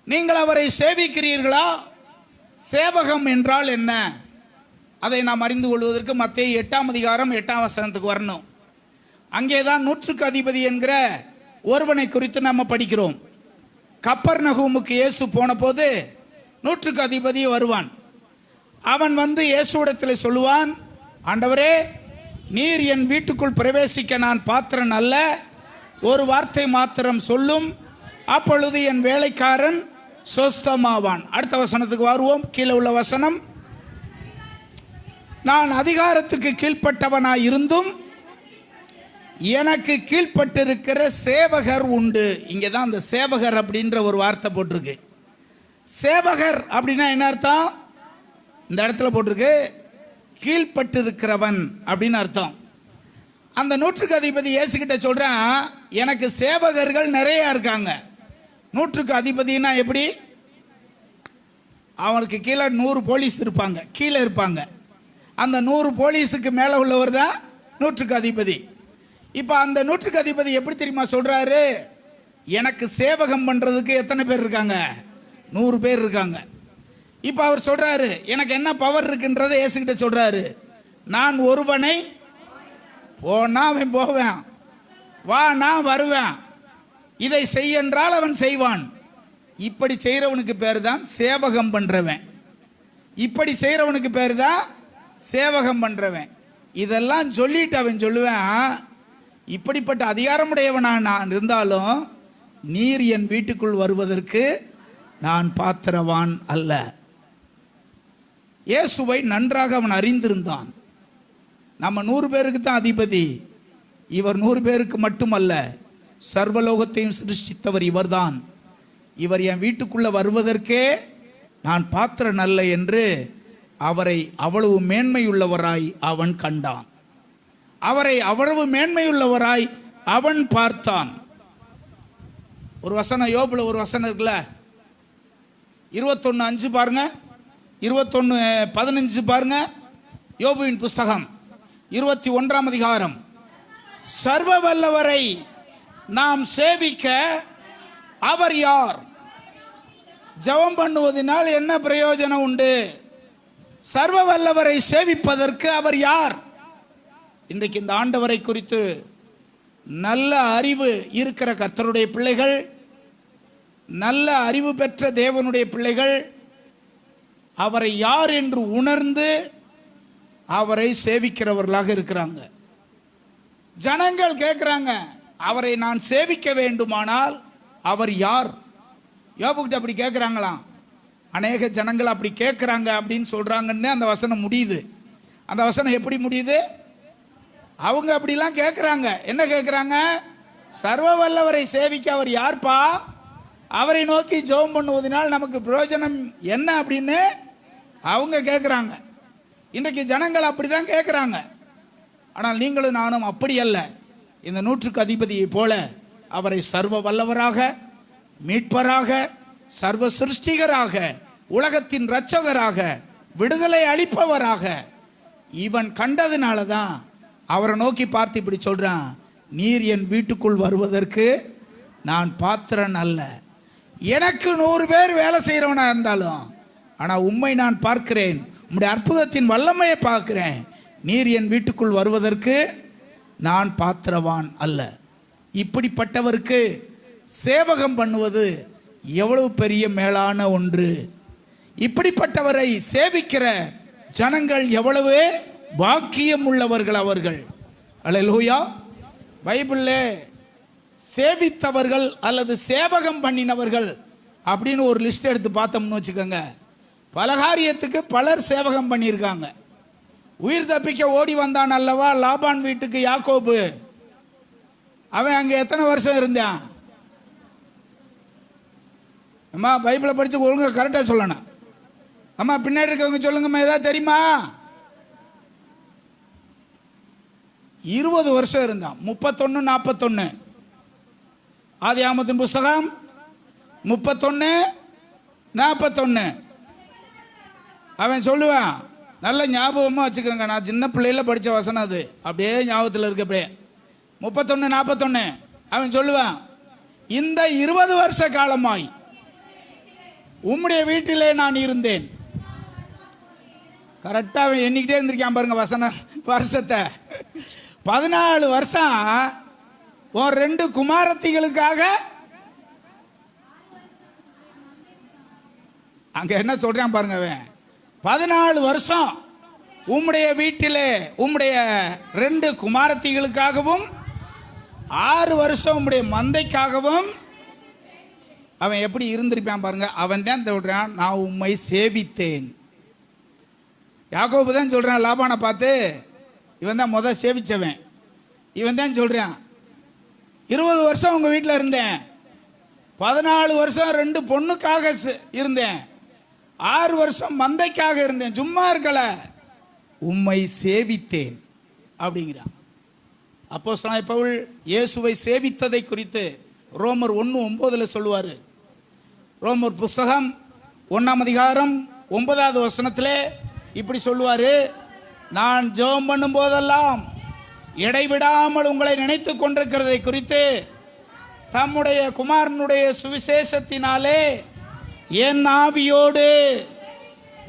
நீங்கள் அவரை சேவிக்கிறீர்களா? சேவகம் என்றால் என்ன? அதை நாம் அறிந்து கொள்வதற்கு மத்தேயு 8ஆம் அதிகாரம் 8ஆம் வசனத்துக்கு வரணும். அங்கேதான் 100க்கு அதிபதி என்கிற ஒருவனை குறித்து நம்ம படிக்கிறோம். கப்பர்நகூமுக்கு இயேசு போன போது 100க்கு அதிபதி வருவான். அவன் வந்து இயேசுவிடத்தில் சொல்லுவான், ஆண்டவரே, நீர் என் வீட்டுக்குள் பிரவேசிக்க நான் பாத்திரன் அல்ல, ஒரு வார்த்தை மாத்திரம் சொல்லும், அப்பொழுது என் வேலைக்காரன் சொஸ்தமாவான். அடுத்த வசனத்துக்கு வருவோம். கீழே உள்ள வசனம், நான் அதிகாரத்துக்கு கீழ்ப்பட்டவனாய் இருந்தும் எனக்கு கீழ்ப்பட்டிருக்கிற சேவகர் உண்டு. இங்கே தான் அந்த சேவகர் அப்படின்ற ஒரு வார்த்தை போட்டிருக்கு. சேவகர் அப்படின்னா என்ன அர்த்தம்? இந்த இடத்துல போட்டிருக்கு கீழ்ப்பட்டிருக்கிறவன் அப்படின்னு அர்த்தம். அந்த 100க்கு அதிபதி இயேசுகிட்ட சொல்றான், எனக்கு சேவகர்கள் நிறைய இருக்காங்க. 100க்கு அதிபதினா எப்படி? அவனுக்கு கீழே 100 போலீஸ் இருப்பாங்க, கீழே இருப்பாங்க. அந்த 100 போலீஸுக்கு மேலே உள்ளவர் தான் 100க்கு அதிபதி. இப்போ அந்த 100க்கு அதிபதி எப்படி தெரியுமா சொல்றாரு? எனக்கு சேவகம் பண்றதுக்கு எத்தனை பேர் இருக்காங்க? 100 பேர் இருக்காங்க. இப்ப அவர் சொல்றாரு, எனக்கு என்ன பவர் இருக்குன்றதை இயேசுகிட்ட சொல்றாரு. நான் ஒருவனை போனா அவன் போவேன், வா நான் வருவேன், இதை செய் என்றால் அவன் செய்வான். இப்படி செய்யறவனுக்கு பேர் தான் சேவகம் பண்றவன். இப்படி செய்யறவனுக்கு பேர் தான் சேவகம் பண்றவன். இதெல்லாம் சொல்லிட்டு அவன் சொல்லுவேன், இப்படிப்பட்ட அதிகாரமுடையவனா நான் இருந்தாலும் நீர் என் வீட்டுக்குள் வருவதற்கு நான் பாத்திரவான் அல்ல. இயேசுவை நன்றாக அவன் அறிந்திருந்தான். நம்ம 100 பேருக்கு தான் அதிபதி, இவர் 100 பேருக்கு மட்டுமல்ல, சர்வலோகத்தையும் சிருஷ்டித்தவர் இவர்தான். இவர் என் வீட்டுக்குள்ள வருவதற்கே நான் பாத்திரன் அல்ல என்று அவரை அவ்வளவு மேன்மையுள்ளவராய் அவன் கண்டான். அவரை அவ்வளவு மேன்மையுள்ளவராய் அவன் பார்த்தான். ஒரு வசனம், யோபுல ஒரு வசனம் இருக்குல்ல, 21:5 பாருங்க, 21:15 பாருங்க. யோபுவின் புஸ்தகம் 21ஆம் அதிகாரம். சர்வ வல்லவரை நாம் சேவிக்க அவர் யார்? ஜெபம் பண்ணுவதனால் என்ன பிரயோஜனம் உண்டு? சர்வ வல்லவரை சேவிப்பதற்கு அவர் யார்? இன்றைக்கு இந்த ஆண்டவரை குறித்து நல்ல அறிவு இருக்கிற கர்த்தருடைய பிள்ளைகள், நல்ல அறிவு பெற்ற தேவனுடைய பிள்ளைகள் அவரை யார் என்று உணர்ந்து அவரை சேவிக்கிறவர்களாக இருக்கிறாங்க. ஜனங்கள் கேட்கிறாங்க, அவரை நான் சேவிக்க வேண்டுமானால் அவர் யார்? யோபுக்கிட்ட அப்படி கேட்கிறாங்களாம். அநேக ஜனங்கள் அப்படி கேட்கிறாங்க அப்படின்னு சொல்றாங்கன்னு அந்த வசனம் முடியுது. அந்த வசனம் எப்படி முடியுது? அவங்க அப்படிலாம் கேட்கிறாங்க. என்ன கேட்கிறாங்க? சர்வ வல்லவரை சேவிக்க அவர் யார்ப்பா? அவரை நோக்கி ஜெபம் பண்ணுவதனால் நமக்கு பிரயோஜனம் என்ன அப்படின்னு அவங்க கேட்கிறாங்க. இன்றைக்கு ஜனங்கள் அப்படிதான் கேட்கிறாங்க. ஆனால் நீங்களும் நானும் அப்படி அல்ல. இந்த 100க்கு அதிபதியை போல அவரை சர்வ வல்லவராக, மீட்பராக, சர்வ சிருஷ்டிகராக, உலகத்தின் இரட்சகராக, விடுதலை அளிப்பவராக இவன் கண்டதுனால தான் அவரை நோக்கி பார்த்து இப்படி சொல்றான், நீர் என் வீட்டுக்குள் வருவதற்கு நான் பாத்திரன் அல்ல. எனக்கு 100 பேர் வேலை செய்யறவனா இருந்தாலும், ஆனா உம்மை நான் பார்க்கிறேன், உம்முடைய அற்புதத்தின் வல்லமையை பார்க்கிறேன். நீர் என் வீட்டுக்குள் வருவதற்கு நான் பாத்திரவான் அல்ல. இப்படிப்பட்டவருக்கு சேவகம் பண்ணுவது எவ்வளவு பெரிய மேலான ஒன்று. இப்படிப்பட்டவரை சேவிக்கிற ஜனங்கள் எவ்வளவு பாக்கியம் உள்ளவர்கள் அவர்கள். அல்லேலூயா. பைபிள்ல சேவித்தவர்கள் அல்லது சேவகம் பண்ணினவர்கள் அப்படின்னு ஒரு லிஸ்ட் எடுத்து பார்த்தோம்னு வச்சுக்கோங்க, பல காரியத்துக்கு பலர் சேவகம் பண்ணியிருக்காங்க. உயிர் தப்பிக்க ஓடி வந்தான் அல்லவா லாபான் வீட்டுக்கு யாக்கோபு, அவன் அங்க எத்தனை வருஷம் இருந்தான்? அம்மா பைபிளை படிச்சு ஒழுங்கா கரெக்டா சொல்லணும். அம்மா பின்னாடி இருக்கவங்க சொல்லுங்கம்மா, ஏதாவது தெரியுமா? 20 வருஷம் இருந்தான். 31-41 ஆதியாகமத்தின் புஸ்தகம் 31-41. அவன் சொல்லுவான், நல்ல ஞாபகமா வச்சுக்கோங்க, நான் சின்ன பிள்ளையில படிச்ச வசனம் அது, அப்படியே ஞாபகத்தில் இருக்கு. அப்படியே 31-41 அவன் சொல்லுவான், இந்த 20 வருஷ காலமாய் உம்முடைய வீட்டிலே நான் இருந்தேன். கரெக்டா அவன் எண்ணிக்கிட்டே இருந்திருக்கான் பாருங்க வருஷத்தை. 14 வருஷம் உன் 2 குமாரத்திகளுக்காக. அங்க என்ன சொல்றான் பாருங்க அவன், 14 வருஷம் உம்முடைய வீட்டிலே உம்முடைய 2 குமாரத்திகளுக்காகவும் 6 வருஷம் உம்முடைய மந்தைக்காகவும். அவன் எப்படி இருந்திருப்பான் பாருங்க. அவன் தான் சொல்றான், நான் உம்மை சேவித்தேன். யாக்கோபு தான் சொல்றான் லாபானை பார்த்து, இவன் தான் முதல் சேவிச்சவன். இவன் தான் சொல்றான், 20 வருஷம் உங்க வீட்டில் இருந்தேன், 14 வருஷம் 2 பொண்ணுக்காக இருந்தேன், 6 வருஷம் மந்தைக்காக இருந்தேன், சும்மா இருக்கல, உம்மை சேவித்தேன் அப்படிங்கிறான். அப்போஸ்தலனாகிய பவுல் இயேசுவை சேவித்ததை குறித்து ரோமர் 1:9 சொல்லுவாரு. ரோமர் புஸ்தகம் 1ஆம் அதிகாரம் 9வது வசனத்திலே இப்படி சொல்லுவாரு, நான் ஜெபம் பண்ணும் போதெல்லாம் இடைவிடாமல் உங்களை நினைத்து கொண்டிருக்கிறதை குறித்து தம்முடைய குமாரனுடைய சுவிசேஷத்தினாலே என் ஆவியோடு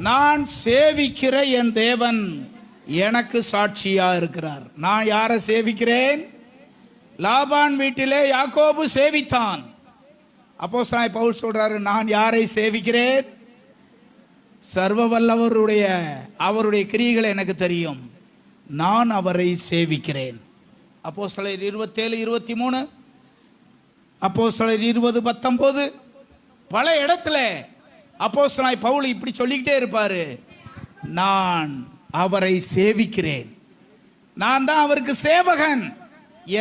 நான் சேவிக்கிற என் தேவன் எனக்கு சாட்சியா இருக்கிறார். நான் யாரை சேவிக்கிறேன்? லாபான் வீட்டிலே யாக்கோபு சேவித்தான். அப்போஸ்தலனாகிய பவுல் சொல்றாரு, நான் யாரை சேவிக்கிறேன்? சர்வ வல்லவருடைய அவருடைய கிரியைகள் எனக்கு தெரியும், நான் அவரை சேவிக்கிறேன். அப்போஸ்தலர் 27:23, அப்போஸ்தலர் 20:19, பல இடத்துல அப்போஸ்தலனாகிய பவுல் இப்படி சொல்லிக்கிட்டே இருப்பாரு, நான் அவரை சேவிக்கிறேன், நான் தான் அவருக்கு சேவகன்,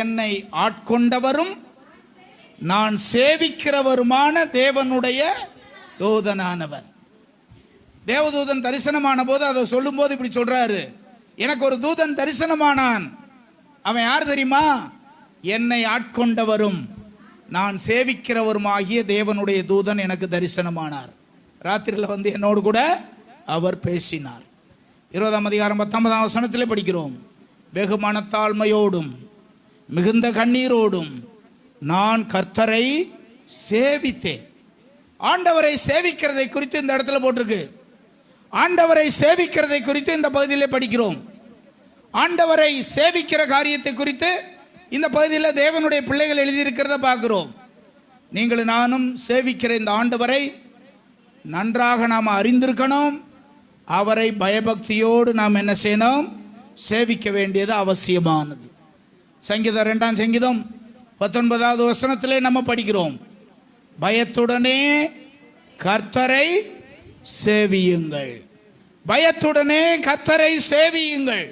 என்னை ஆட்கொண்டவரும் நான் சேவிக்கிறவருமான தேவனுடைய தூதனானவர். தேவதூதன் தரிசனமான போது அதை சொல்லும் போது இப்படி சொல்றாரு, எனக்கு ஒரு தூதன் தரிசனமானான். அவன் யார் தெரியுமா? என்னை ஆட்கொண்டவரும் நான் சேவிக்கிறவருமாகிய தேவனுடைய தூதன் எனக்கு தரிசனமானார். ராத்திரியில் வந்து என்னோடு கூட அவர் பேசினார். 20:19 படிக்கிறோம், வெகு மனத்தாழ்மையோடும் மிகுந்த கண்ணீரோடும் நான் கர்த்தரை சேவித்தேன். ஆண்டவரை சேவிக்கிறதை குறித்து இந்த இடத்துல போட்டிருக்கு. ஆண்டவரை சேவிக்கிறதை குறித்து இந்த பகுதியில் படிக்கிறோம். ஆண்டவரை சேவிக்கிற காரியத்தை குறித்து இந்த பகுதியில் தேவனுடைய பிள்ளைகள் எழுதியிருக்கிறத பார்க்கிறோம். நீங்கள் நானும் சேவிக்கிற இந்த ஆண்டவரை நன்றாக நாம் அறிந்திருக்கணும். அவரை பயபக்தியோடு நாம் என்ன செய்யணும்? சேவிக்க வேண்டியது அவசியமானது. சங்கீதம் 2ஆம் சங்கீதம் 19வது வசனத்திலே நம்ம படிக்கிறோம், பயத்துடனே கர்த்தரை சேவியுங்கள். பயத்துடனே கர்த்தரை சேவியுங்கள்.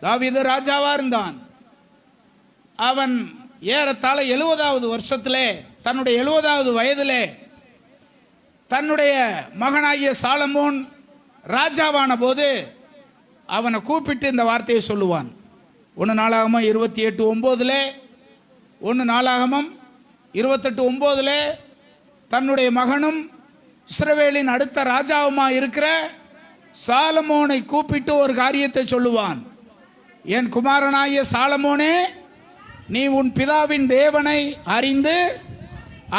தாவீது ராஜாவா இருந்தான். அவன் ஏறத்தாழ 70வது வருஷத்திலே, தன்னுடைய 70வது வயதிலே தன்னுடைய மகனாகிய சாலமோன் ராஜாவான போது அவனை கூப்பிட்டு இந்த வார்த்தையை சொல்லுவான். 1 நாளாகமம் 28:9, 1 நாளாகமம் 28:9 தன்னுடைய மகனும் இஸ்ரவேலின் அடுத்த ராஜாவுமா இருக்கிற சாலமோனை கூப்பிட்டு ஒரு காரியத்தை சொல்லுவான். என் குமாரனாகிய சாலமோனே, நீ உன் பிதாவின் தேவனை அறிந்து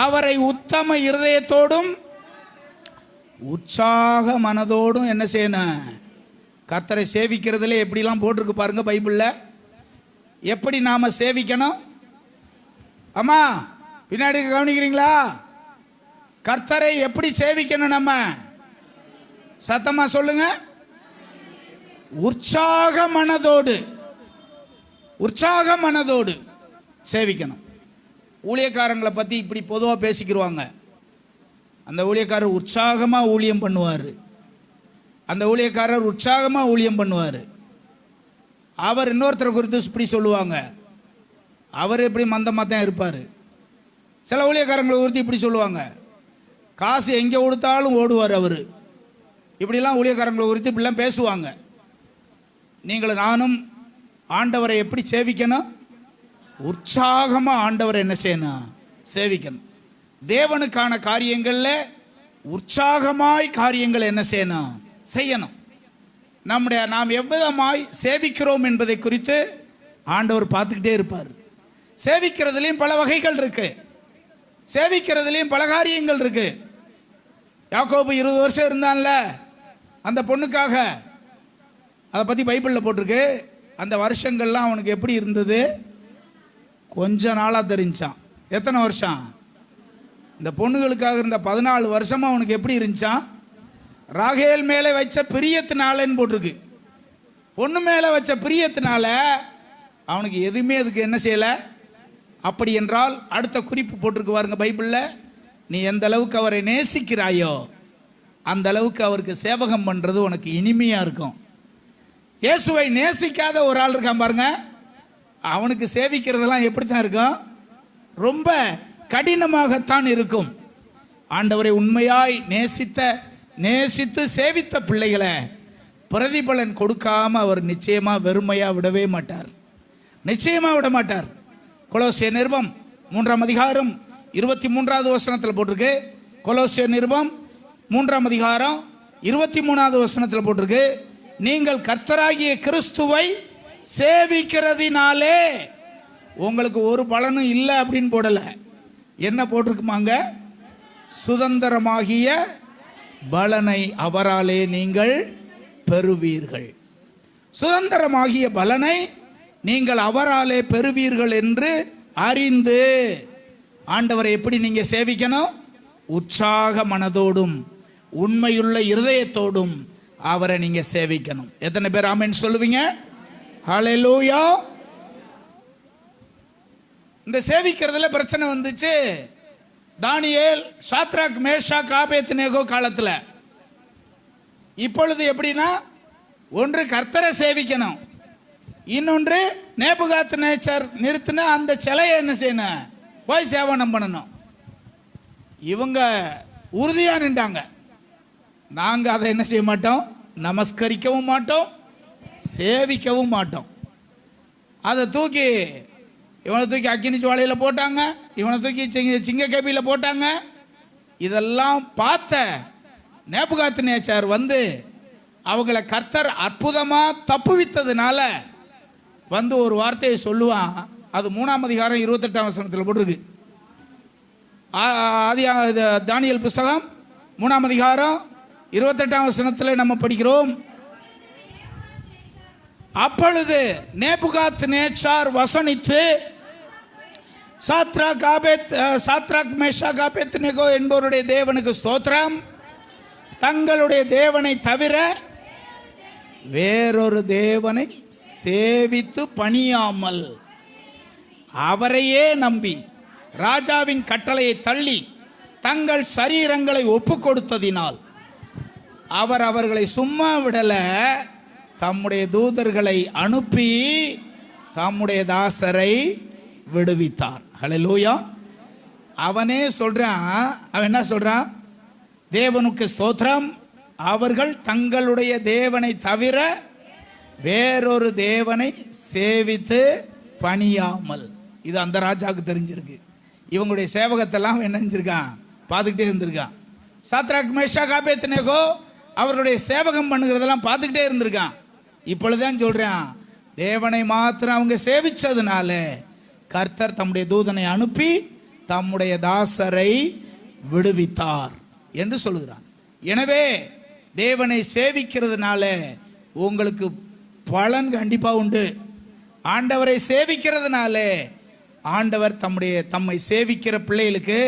அவரை உத்தம இருதயத்தோடும் உற்சாக மனதோடும் என்ன செய்யணும்? கர்த்தரை சேவிக்கிறதுல எப்படிலாம் போட்டிருக்கு பாருங்க பைபிள்ல. எப்படி நாம சேவிக்கணும்? அம்மா பின்னாடி கவனிக்கிறீங்களா? கர்த்தரை எப்படி சேவிக்கணும்? நம்ம சத்தமா சொல்லுங்க. உற்சாக மனதோடு, உற்சாக மனதோடு சேவிக்கணும். ஊழியக்காரங்களை பத்தி இப்படி பொதுவாக பேசிக்கிடுவாங்க. அந்த ஊழியக்காரர் உற்சாகமா ஊழியம் பண்ணுவார், அந்த ஊழியக்காரர் உற்சாகமா ஊழியம் பண்ணுவார். அவர் இன்னொருத்தரை குறித்து இப்படி சொல்லுவாங்க, அவர் எப்படி மந்தமாக தான் இருப்பார். சில ஊழியக்காரங்களை குறித்து இப்படி சொல்லுவாங்க, காசு எங்கே கொடுத்தாலும் ஓடுவார் அவர். இப்படிலாம் ஊழியக்காரங்களை குறித்து இப்படிலாம் பேசுவாங்க. நீங்களும் நானும் ஆண்டவரை எப்படி சேவிக்கணும்? உற்சாகமாக ஆண்டவரை என்ன செய்யணும்? சேவிக்கணும். தேவனுக்கான காரியங்கள்ல உற்சாகமாய் காரியங்கள் என்ன செய்யணும்? செய்யணும். நாம் எவ்விதமாய் சேவிக்கிறோம் என்பதை குறித்து ஆண்டவர் பார்த்துக்கிட்டே இருப்பார். சேவிக்கிறதுலையும் பல வகைகள் இருக்கு, சேவிக்கிறதுலையும் பல காரியங்கள் இருக்கு. யாக்கோபு 20 வருஷம் இருந்தான்ல அந்த பொண்ணுக்காக, அதை பற்றி பைபிளில் போட்டிருக்கு. அந்த வருஷங்கள்லாம் அவனுக்கு எப்படி இருந்தது? கொஞ்ச நாளாக தெரிஞ்சான். எத்தனை வருஷம்? இந்த பொண்ணுகளுக்காக இருந்த 14 வருஷமா அவனுக்கு எப்படி இருந்துச்சான்? ராகேல் மேலே வச்ச பிரியத்தினாலன்னு போட்டிருக்கு. பொண்ணு மேலே வச்ச பிரியத்தினால அவனுக்கு எதுவுமே அதுக்கு என்ன செய்யலை. அப்படி என்றால் அடுத்த குறிப்பு போட்டிருக்கு பாருங்க பைபிளில், நீ எந்த அளவுக்கு அவரை நேசிக்கிறாயோ அந்த அளவுக்கு அவருக்கு சேவகம் பண்ணுறது உனக்கு இனிமையாக இருக்கும். இயேசுவை நேசிக்காத ஒரு ஆள் இருக்கான் பாருங்க, அவனுக்கு சேவிக்கிறதெல்லாம் எப்படி தான் இருக்கும்? ரொம்ப கடினமாகத்தான் இருக்கும். ஆண்டவரை உண்மையாய் நேசித்து சேவித்த பிள்ளைகளை பிரதிபலன் கொடுக்காம அவர் நிச்சயமா வெறுமையா விடவே மாட்டார், நிச்சயமா விட மாட்டார். கொலோசியர் நிருபம் 3ஆம் அதிகாரம் 23வது வசனத்தில் போட்டிருக்கு. கொலோசியர் நிருபம் 3ஆம் அதிகாரம் 23வது வசனத்தில் போட்டிருக்கு, நீங்கள் கர்த்தராகிய கிறிஸ்துவை சேவிக்கிறதினாலே உங்களுக்கு ஒரு பலனும் இல்லை அப்படின்னு போடல. என்ன போட்டிருக்குமாங்க? சுதந்திரமாகிய பலனை அவராலே நீங்கள் பெறுவீர்கள். சுதந்திரமாகிய பலனை நீங்கள் அவராலே பெறுவீர்கள் என்று அறிந்து. ஆண்டவரை எப்படி நீங்க சேவிக்கணும்? உற்சாக மனதோடும் உண்மையுள்ள இருதயத்தோடும் அவரை நீங்க சேவிக்கணும். எத்தனை பேர் ஆமென் சொல்லுவீங்க? ஹல்லேலூயா. இந்த சேவிக்கிறதுல பிரச்சனை வந்துச்சு. தானியேல், சாத்ராக், மேஷாக், ஆபேத்நேகோ காலத்துல. இப்பொழுது எப்படின்னா, ஒன்று கர்த்தரை சேவிக்கணும், இன்னொன்று நேபுகாத்நேச்சர் நிறுத்தின அந்த சிலையை என்ன செய்யணும்? போய் சேவனம் பண்ணணும். இவங்க உறுதியா நின்றாங்க. நாங்க அதை என்ன செய்ய மாட்டோம்? நமஸ்கரிக்கவும் மாட்டோம், சேவிக்கவும் மாட்டோம். அதை தூக்கி இவனை தூக்கி அக்கினி ஜுவாலையில் போட்டாங்க, இவனை தூக்கி சிங்க கேபியில் போட்டாங்க. இதெல்லாம் பார்த்த நேபுகாத்நேச்சார் வந்து அவங்கள கர்த்தர் அற்புதமா தப்புவித்ததுனால வந்து ஒரு வார்த்தையை சொல்லுவான். அது 3ஆம் அதிகாரம் 28ஆம் வசனத்தில் போட்டிருக்கு. தானியேல் புஸ்தகம் 3ஆம் அதிகாரம் 28ஆம் வசனத்தில் நம்ம படிக்கிறோம். அப்பொழுது நேபுகாத்நேச்சார் வசனித்து, சாத்ராக், மேஷாக், ஆபேத்நேகோ என்பவருடைய தேவனுக்கு ஸ்தோத்திரம், தங்களுடைய தேவனை தவிர வேறொரு தேவனை சேவித்து பணியாமல் அவரையே நம்பி ராஜாவின் கட்டளையை தள்ளி தங்கள் சரீரங்களை ஒப்பு கொடுத்ததினால் அவர் அவர்களை சும்மா விடல, தம்முடைய தூதர்களை அனுப்பி தம்முடைய தாசரை விடுவித்தார். ஹல்லேலூயா. அவனே சொல்றான். அவன் என்ன சொல்றான்? தேவனுக்கு ஸ்தோத்திரம், அவர்கள் தங்களுடைய தேவனை தவிர வேறொரு தேவனை சேவித்து பணியாமல். இது அந்த ராஜாவுக்கு தெரிஞ்சிருக்கு. இவங்களுடைய சேவகத்தெல்லாம் என்ன செஞ்சிருக்கான்? பார்த்துக்கிட்டே இருந்திருக்கான். சாத்ராக், மேஷாக், ஆபேத்நேகோ அவர்களுடைய சேவகம் பண்ணுகிறதெல்லாம் பார்த்துக்கிட்டே இருந்திருக்கான். இப்பொழுதுதான் சொல்றான், தேவனை மாத்திரம் அவங்க சேவிச்சதுனால கர்த்தர் தம்முடைய தூதனை அனுப்பி தம்முடைய தாசரை விடுவித்தார் என்று சொல்லுகிறான். எனவே தேவனை சேவிக்கிறதுனால உங்களுக்கு பலன் கண்டிப்பா உண்டு. ஆண்டவரை சேவிக்கிறதுனால ஆண்டவர் தம்மை சேவிக்கிற பிள்ளைகளுக்கு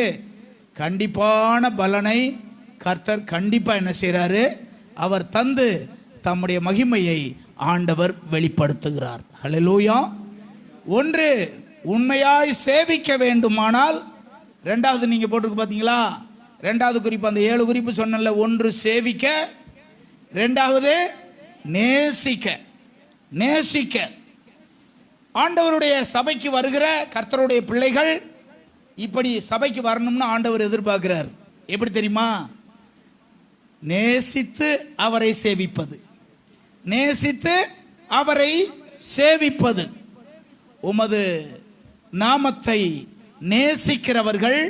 கண்டிப்பான பலனை கர்த்தர் கண்டிப்பா என்ன செய்றாரு? அவர் தந்து தம்முடைய மகிமையை ஆண்டவர் வெளிப்படுத்துகிறார். ஹல்லேலூயா. ஒன்று, உண்மையாய் சேவிக்க வேண்டுமானால், ரெண்டாவது நீங்க போட்டுருக்கு பாத்தீங்களா? ரெண்டாவது குறிப்பு, அந்த 7 குறிப்பு சொன்னல. ஒன்று சேவிக்க, ரெண்டாவது நேசிக்க. நேசிக்க. ஆண்டவருடைய சபைக்கு வருகிற கர்த்தருடைய பிள்ளைகள் இப்படி சபைக்கு வரணும்னு ஆண்டவர் எதிர்பார்க்கிறார். எப்படி தெரியுமா? நேசித்து அவரை சேவிப்பது. நேசித்து அவரை சேவிப்பது. உமது நாமத்தை நேசிக்கிறவர்கள்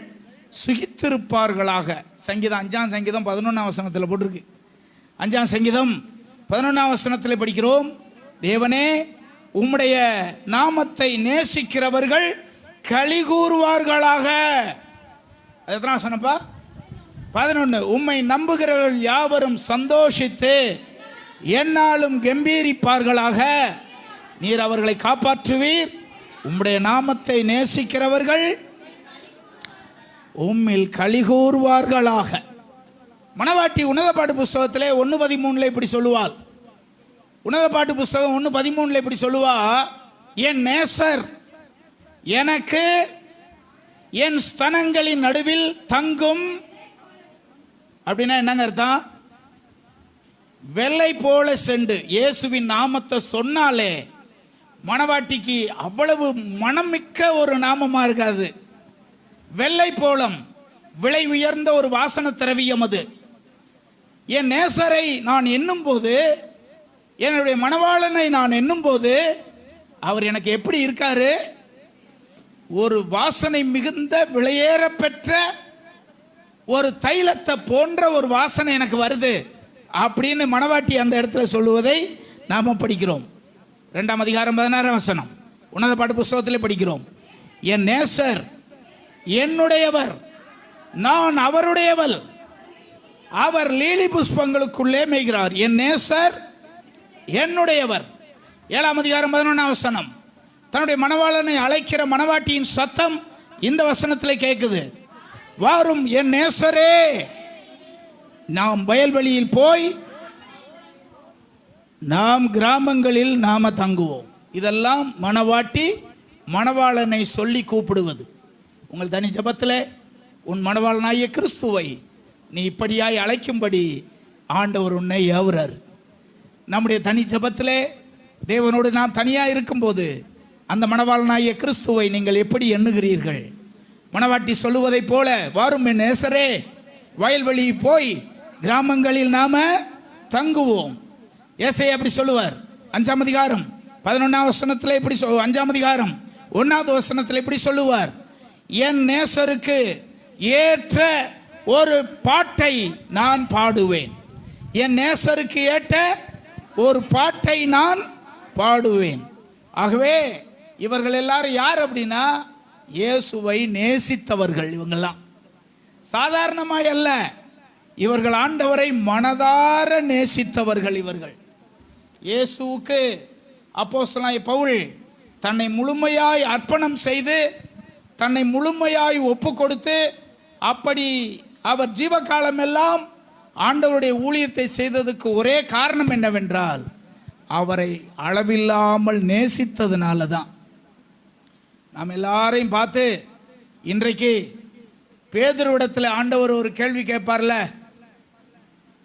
சுகித்திருப்பார்களாக. சங்கீதம் 5ஆம் சங்கீதம் 11ஆம் வசனத்தில் போட்டிருக்கு. 5ஆம் சங்கீதம் 11ஆம் வசனத்தில் படிக்கிறோம், தேவனே உம்முடைய நாமத்தை நேசிக்கிறவர்கள் களி கூறுவார்களாக. எத்தனை வசனப்பா? 11. உம்மை நம்புகிறவர்கள் யாவரும் சந்தோஷித்து என்னாலும் கம்பீரிப்பார்களாக. நீர் அவர்களை காப்பாற்றுவீர். உம்முடைய நாமத்தை நேசிக்கிறவர்கள் உம்மில் களி கூறுவார்களாக. மணவாட்டி உன்னத பாட்டு புஸ்தகத்திலே 1:13 இப்படி சொல்லுவாள். உன்னத பாட்டு புஸ்தகம் 1:13 இப்படி சொல்லுவா, என் நேசர் எனக்கு என் ஸ்தனங்களின் நடுவில் தங்கும். அப்படின்னா என்னங்க அர்த்தம்? வெள்ளை போல சென்று இயேசுவின் நாமத்தை சொன்னாலே மணவாட்டிக்கு அவ்வளவு மனமிக்க ஒரு நாமமா இருக்காது. வெள்ளை போலம், விலை உயர்ந்த ஒரு வாசன திரவியம் அது. என் நேசரை நான் எண்ணும் போது, என்னுடைய மணவாளனை நான் எண்ணும் போது அவர் எனக்கு எப்படி இருக்காரு? ஒரு வாசனை மிகுந்த விலையேற பெற்ற ஒரு தைலத்தை போன்ற ஒரு வாசனை எனக்கு வருது அப்படின்னு மணவாட்டி அந்த இடத்துல சொல்லுவதை நாம படிக்கிறோம். 2ஆம் அதிகாரம் 16ஆம் வசனம் உன்னத பாட்டு புஸ்தகத்திலே படிக்கிறோம். என் நேசர் என்னுடையவர், நான் அவருடையவள். அவர் லீலி புஷ்பங்களுக்குள்ளே மேய்கிறார். என் நேசர் என்னுடையவர். 7ஆம் அதிகாரம் 11ஆம் வசனம். தன்னுடைய மணவாளனை அழைக்கிற மணவாட்டியின் சத்தம் இந்த வசனத்தில் கேட்குது. வாரும் என் நேசரே, நாம் வயல்வெளியில் போய் நாம் கிராமங்களில் நாம தங்குவோம். இதெல்லாம் மணவாட்டி மணவாளனை சொல்லி கூப்பிடுவது. உங்கள் தனி ஜபத்தில் உன் மணவாளனாகிய கிறிஸ்துவை நீ இப்படியாய் அழைக்கும்படி ஆண்டவர் உன்னை ஏவுறார். நம்முடைய தனி ஜபத்தில் தேவனோடு நாம் தனியாக இருக்கும்போது அந்த மணவாளனாகிய கிறிஸ்துவை நீங்கள் எப்படி எண்ணுகிறீர்கள்? மணவாட்டி சொல்லுவதைப் போல, வாரும் என் நேசரே, வயல்வெளி போய் கிராமங்களில் நாம தங்குவோம். ஏசாயா அப்படி சொல்லுவார். 5ஆம் அதிகாரம் 11ஆம் வசனத்தில் இப்படி 5ஆம் அதிகாரம் 1வது வசனத்தில் இப்படி சொல்லுவார், என் நேசருக்கு ஏற்ற ஒரு பாட்டை நான் பாடுவேன். என் நேசருக்கு ஏற்ற ஒரு பாட்டை நான் பாடுவேன். ஆகவே இவர்கள் எல்லாரும் யார் அப்படின்னா, இயேசுவை நேசித்தவர்கள். இவங்கெல்லாம் சாதாரணமாய் அல்ல, இவர்கள் ஆண்டவரை மனதார நேசித்தவர்கள். இவர்கள் இயேசுவுக்கு அப்போஸ்தலனாகிய பவுல் தன்னை முழுமையாய் அர்ப்பணம் செய்து தன்னை முழுமையாய் ஒப்பு கொடுத்து, அப்படி அவர் ஜீவகாலம் எல்லாம் ஆண்டவருடைய ஊழியத்தை செய்ததுக்கு ஒரே காரணம் என்னவென்றால், அவரை அளவில்லாமல் நேசித்ததுனால தான். நாம் எல்லாரையும் பார்த்து இன்றைக்கு பேதுருவிடத்தில் ஆண்டவர் ஒரு கேள்வி கேட்பார்ல,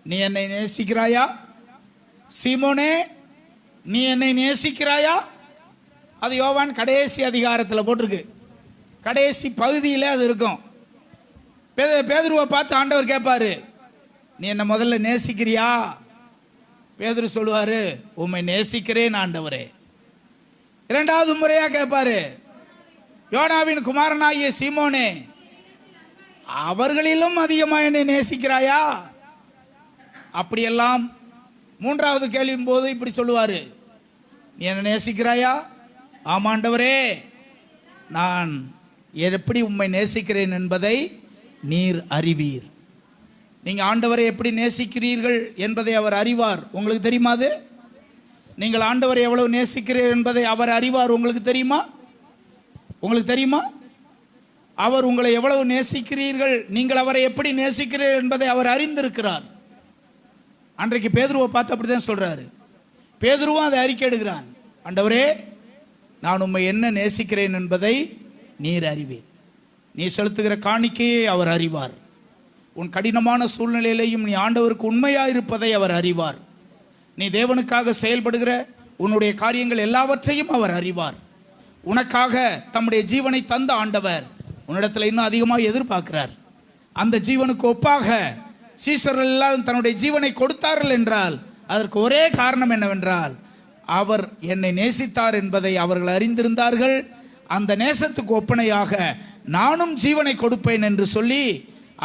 நீ என்னை நேசிக்கிறாயா? சீமோனே, நீ என்னை நேசிக்கிறாயா? அது யோவான் கடைசி அதிகாரத்தில் போட்டிருக்கு, கடைசி பகுதியில் அது இருக்கும். பேதுருவை பார்த்து ஆண்டவர் கேட்பாரு, நீ என்ன முதல்ல நேசிக்கிறியா? பேதுரு சொல்லுவாரு, உம்மை நேசிக்கிறேன் ஆண்டவரே. 2வது முறையா கேட்பாரு, யோனாவின் குமாரனாகிய சீமோனே, அவர்களிலும் அதிகமாக என்னை நேசிக்கிறாயா? அப்படியெல்லாம் 3வது கேள்வியும் போது இப்படி சொல்லுவாரு, நீ என்ன நேசிக்கிறாயா? ஆமாண்டவரே, நான் எப்படி உம்மை நேசிக்கிறேன் என்பதை நீர் அறிவீர். நீங்க ஆண்டவரை எப்படி நேசிக்கிறீர்கள் என்பதை அவர் அறிவார். உங்களுக்கு தெரியுமா? அது நீங்கள் ஆண்டவரை எவ்வளவு நேசிக்கிறீர்கள் என்பதை அவர் அறிவார். உங்களுக்கு தெரியுமா? உங்களுக்கு தெரியுமா? அவர் உங்களை எவ்வளவு நேசிக்கிறீர்கள், நீங்கள் அவரை எப்படி நேசிக்கிறீர்கள் என்பதை அவர் அறிந்திருக்கிறார். அன்றைக்கு பேதுருவை பார்த்து அப்படிதான் சொல்றாரு. பேதுருவும் அதை அறிக்கை எடுக்கிறான், ஆண்டவரே, நான் உம்மை என்ன நேசிக்கிறேன் என்பதை நீர் அறிவீர். நீ செலுத்துகிற காணிக்கையை அவர் அறிவார். உன் கடினமான சூழ்நிலையிலையும் நீ ஆண்டவருக்கு உண்மையா இருப்பதை அவர் அறிவார். நீ தேவனுக்காக செயல்படுகிற உன்னுடைய காரியங்கள் எல்லாவற்றையும் அவர் அறிவார். உனக்காக தம்முடைய ஜீவனை தந்த ஆண்டவர் உன்னிடத்தில் இன்னும் அதிகமாக எதிர்பார்க்கிறார். அந்த ஜீவனுக்கு ஒப்பாக சீசர்கள் எல்லாம் தன்னுடைய ஜீவனை கொடுத்தார்கள் என்றால் அதற்கு ஒரே காரணம் என்னவென்றால், அவர் என்னை நேசித்தார் என்பதை அவர்கள் அறிந்திருந்தார்கள். அந்த நேசத்துக்கு ஒப்பனையாக நானும் ஜீவனை கொடுப்பேன் என்று சொல்லி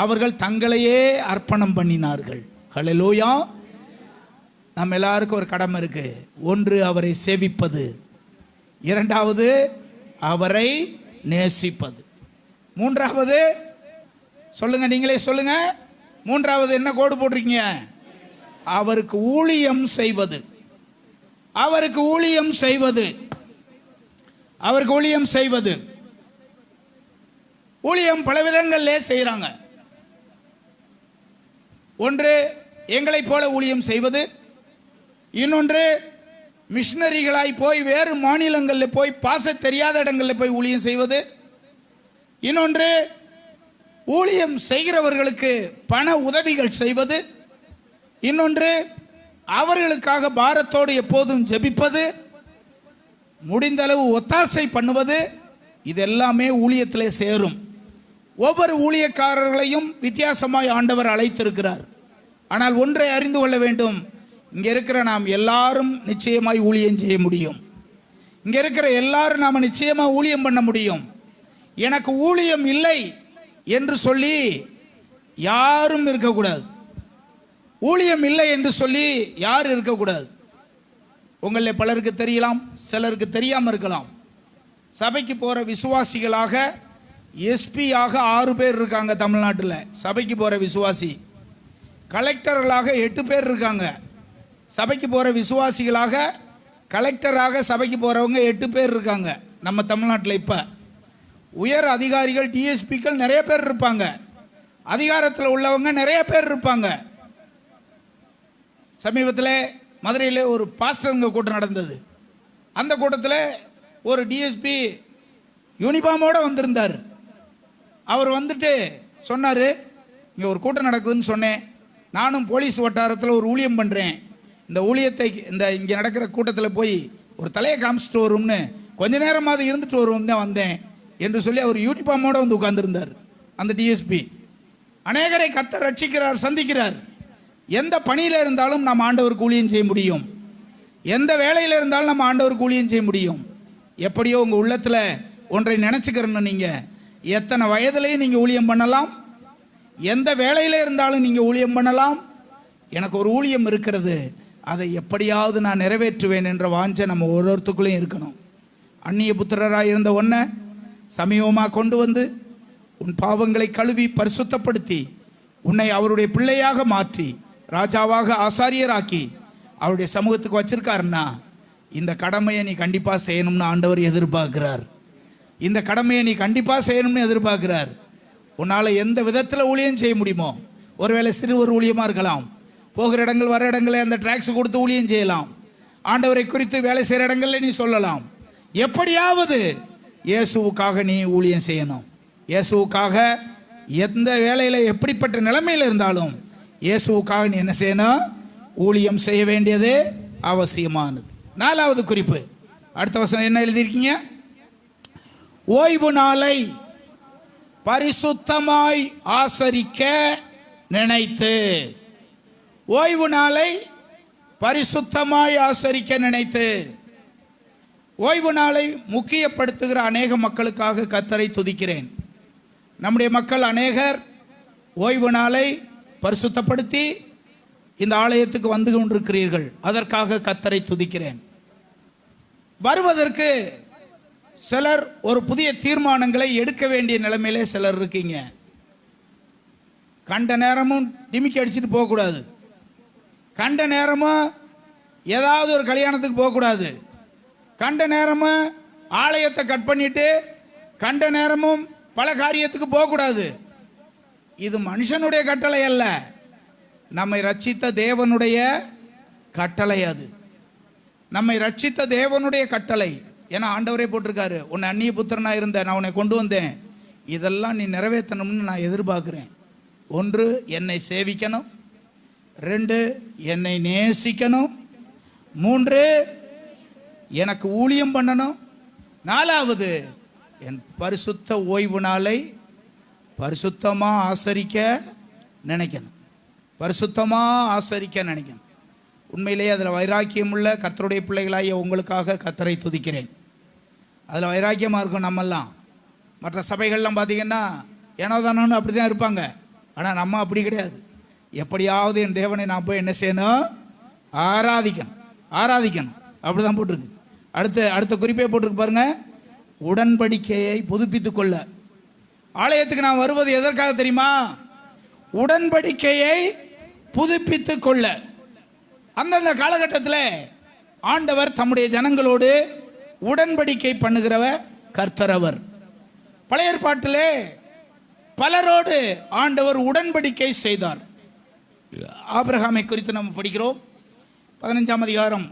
அவர்கள் தங்களையே அர்ப்பணம் பண்ணினார்கள். ஹல்லேலூயா. நம்ம எல்லாருக்கும் ஒரு கடமை இருக்கு. 1, அவரை சேவிப்பது. 2வது, அவரை நேசிப்பது. 3வது சொல்லுங்க, நீங்களே சொல்லுங்க. 3வது என்ன கோடு போட்டிருக்கீங்க? அவருக்கு ஊழியம் செய்வது. அவருக்கு ஊழியம் செய்வது. அவருக்கு ஊழியம் செய்வது. ஊழியம் பல விதங்களிலே செய்கிறாங்க. 1, எங்களை போல ஊழியம் செய்வது. இன்னொன்று, மிஷனரிகளாய் போய் வேறு மாநிலங்களில் போய் பாச தெரியாத இடங்களில் போய் ஊழியம் செய்வது. இன்னொன்று, ஊழியம் செய்கிறவர்களுக்கு பண உதவிகள் செய்வது. இன்னொன்று, அவர்களுக்காக பாரத்தோடு எப்போதும் ஜெபிப்பது, முடிந்த அளவு ஒத்தாசை பண்ணுவது. இது எல்லாமே ஊழியத்திலே சேரும். ஒவ்வொரு ஊழியக்காரர்களையும் வித்தியாசமாய் ஆண்டவர் அழைத்திருக்கிறார். ஆனால் ஒன்றை அறிந்து கொள்ள வேண்டும், இங்கே இருக்கிற நாம் எல்லாரும் நிச்சயமாய் ஊழியம் செய்ய முடியும். இங்கே இருக்கிற எல்லாரும் நாம் நிச்சயமாக ஊழியம் பண்ண முடியும். எனக்கு ஊழியம் இல்லை என்று சொல்லி யாரும் இருக்கக்கூடாது. ஊழியம் இல்லை என்று சொல்லி யாரும் இருக்கக்கூடாது. உங்களில் பலருக்கு தெரியலாம், சிலருக்கு தெரியாமல் இருக்கலாம். சபைக்கு போகிற விசுவாசிகளாக எஸ்பியாக 6 பேர் இருக்காங்க தமிழ்நாட்டில். சபைக்கு போகிற விசுவாசி கலெக்டர்களாக 8 பேர் இருக்காங்க. சபைக்கு போகிற விசுவாசிகளாக கலெக்டராக சபைக்கு போகிறவங்க 8 பேர் இருக்காங்க நம்ம தமிழ்நாட்டில். இப்போ உயர் அதிகாரிகள் டிஎஸ்பிக்கள் நிறைய பேர் இருப்பாங்க. அதிகாரத்தில் உள்ளவங்க நிறைய பேர் இருப்பாங்க. சமீபத்தில் மதுரையில் ஒரு பாஸ்டருங்க கூட்டம் நடந்தது. அந்த கூட்டத்தில் ஒரு டிஎஸ்பி யூனிஃபார்மோடு வந்திருந்தார். அவர் வந்துட்டு சொன்னார், இங்கே ஒரு கூட்டம் நடக்குதுன்னு சொன்னேன், நானும் போலீஸ் வட்டாரத்தில் ஒரு ஊழியம் பண்ணுறேன், இந்த ஊழியத்தை இங்கே நடக்கிற கூட்டத்தில் போய் ஒரு தலையை காமிச்சிட்டு வரும்னு கொஞ்ச நேரமாவது இருந்துட்டு வருவோம் தான் வந்தேன் என்று சொல்லி அவர் யூனிஃபார்மோடு வந்து உட்கார்ந்துருந்தார். அந்த டிஎஸ்பி அநேகரை கர்த்தர் ரட்சிக்கிறார், சந்திக்கிறார். எந்த பணியில் இருந்தாலும் நம்ம ஆண்டவருக்கு ஊழியம் செய்ய முடியும். எந்த வேலையில் இருந்தாலும் நம்ம ஆண்டவருக்கு ஊழியம் செய்ய முடியும். எப்படியோ உங்கள் உள்ளத்தில் ஒன்றை நினச்சிக்கிறன்னு, நீங்கள் எத்தனை வயதுலையும் நீங்கள் ஊழியம் பண்ணலாம், எந்த வேலையில் இருந்தாலும் நீங்கள் ஊழியம் பண்ணலாம். எனக்கு ஒரு ஊழியம் இருக்கிறது, அதை எப்படியாவது நான் நிறைவேற்றுவேன் என்ற வாஞ்சை நம்ம ஒருத்தருக்குள்ளேயும் இருக்கணும். அந்நிய புத்திரராக இருந்த ஒன்றை சமீபமாக கொண்டு வந்து உன் பாவங்களை கழுவி பரிசுத்தப்படுத்தி உன்னை அவருடைய பிள்ளையாக மாற்றி ராஜாவாக ஆசாரியராக்கி அவருடைய சமூகத்துக்கு வச்சிருக்காருன்னா இந்த கடமையை நீ கண்டிப்பாக செய்யணும்னு ஆண்டவர் எதிர்பார்க்கிறார். இந்த கடமையை நீ கண்டிப்பாக செய்யணும்னு எதிர்பார்க்கிறார். உன்னால் எந்த விதத்தில் ஊழியம் செய்ய முடியுமோ, ஒருவேளை சிறுவர் ஊழியமாக இருக்கலாம், போகிற இடங்கள் வர இடங்களை அந்த ட்ராக்ஸ் கொடுத்து ஊழியம் செய்யலாம், ஆண்டவரை குறித்து வேலை செய்கிற இடங்களில் நீ சொல்லலாம். எப்படியாவது இயேசுவுக்காக நீ ஊழியம் செய்யணும். இயேசுவுக்காக எந்த வேலையில் எப்படிப்பட்ட நிலைமையில் இருந்தாலும் இயேசுவுக்காக நீ என்ன செய்யணும்? ஊழியம் செய்ய வேண்டியது அவசியமானது. 4வது குறிப்பு, அடுத்த வசனம் என்ன எழுதியிருக்கீங்க? ஓய்வு நாளை பரிசுத்தமாய் ஆசரிக்க நினைத்து. ஓய்வு நாளை பரிசுத்தமாய் ஆசரிக்க நினைத்து. ஓய்வு நாளை முக்கியப்படுத்துகிற அநேக மக்களுக்காக கர்த்தரை துதிக்கிறேன். நம்முடைய மக்கள் அநேகர் ஓய்வு நாளை பரிசுத்தப்படுத்தி இந்த ஆலயத்துக்கு வந்து கொண்டிருக்கிறீர்கள். அதற்காக கர்த்தரை துதிக்கிறேன். வருவதற்கு சிலர் ஒரு புதிய தீர்மானங்களை எடுக்க வேண்டிய நிலைமையிலே சிலர் இருக்கீங்க. கண்ட நேரமும் டிமிக்கி அடிச்சுட்டு போகக்கூடாது, கண்ட நேரமும் ஏதாவது ஒரு கல்யாணத்துக்கு போகக்கூடாது, கண்ட நேரமும் ஆலயத்தை கட் பண்ணிட்டு கண்ட நேரமும் பல காரியத்துக்கு போகக்கூடாது. இது மனுஷனுடைய கட்டளை அல்ல, நம்மை ரட்சித்த தேவனுடைய கட்டளை. அது நம்மை ரட்சித்த தேவனுடைய கட்டளை. ஏன்னா ஆண்டவரே போட்டிருக்காரு, உன்னை அந்நிய புத்திரனா இருந்த நான் உன்னை கொண்டு வந்தேன், இதெல்லாம் நீ நிறைவேற்றணும்னு நான் எதிர்பார்க்கிறேன். 1, என்னை சேவிக்கணும். 2, என்னை நேசிக்கணும். 3, எனக்கு ஊழியம் பண்ணணும். 4வது, என் பரிசுத்த ஓய்வு நாளை பரிசுத்தமாக ஆசரிக்க நினைக்கணும். பரிசுத்தமாக ஆசரிக்க நினைக்கணும். உண்மையிலேயே அதில் வைராக்கியம் உள்ள கர்த்தருடைய பிள்ளைகளாகிய உங்களுக்காக கர்த்தரை துதிக்கிறேன். அதில் வைராக்கியமாக இருக்கும். நம்மெல்லாம் மற்ற சபைகள்லாம் பார்த்தீங்கன்னா ஏனோ தானோன்னு அப்படி தான் இருப்பாங்க. ஆனால் நம்ம அப்படி கிடையாது. எப்படியாவது என் தேவனை நான் போய் என்ன செய்யணும்? ஆராதிக்கணும். ஆராதிக்கணும். அப்படி தான் போட்டிருக்கு. அடுத்த குறிப்பே போட்டிருக்கு பாருங்க, உடன்படிக்கையை புதுப்பித்துக் கொள்ள. ஆலயத்துக்கு நான் வருவது எதற்காக தெரியுமா? உடன்படிக்கையை புதுப்பித்துக் கொள்ள. அந்தந்த காலகட்டத்தில் ஆண்டவர் தம்முடைய ஜனங்களோடு உடன்படிக்கை பண்ணுகிறவர் கர்த்தரவர். பழைய ஏற்பாட்டிலே பலரோடு ஆண்டவர் உடன்படிக்கை செய்தார். ஆபிரகாமை குறித்து நம்ம படிக்கிறோம். 15ஆம் அதிகாரம்,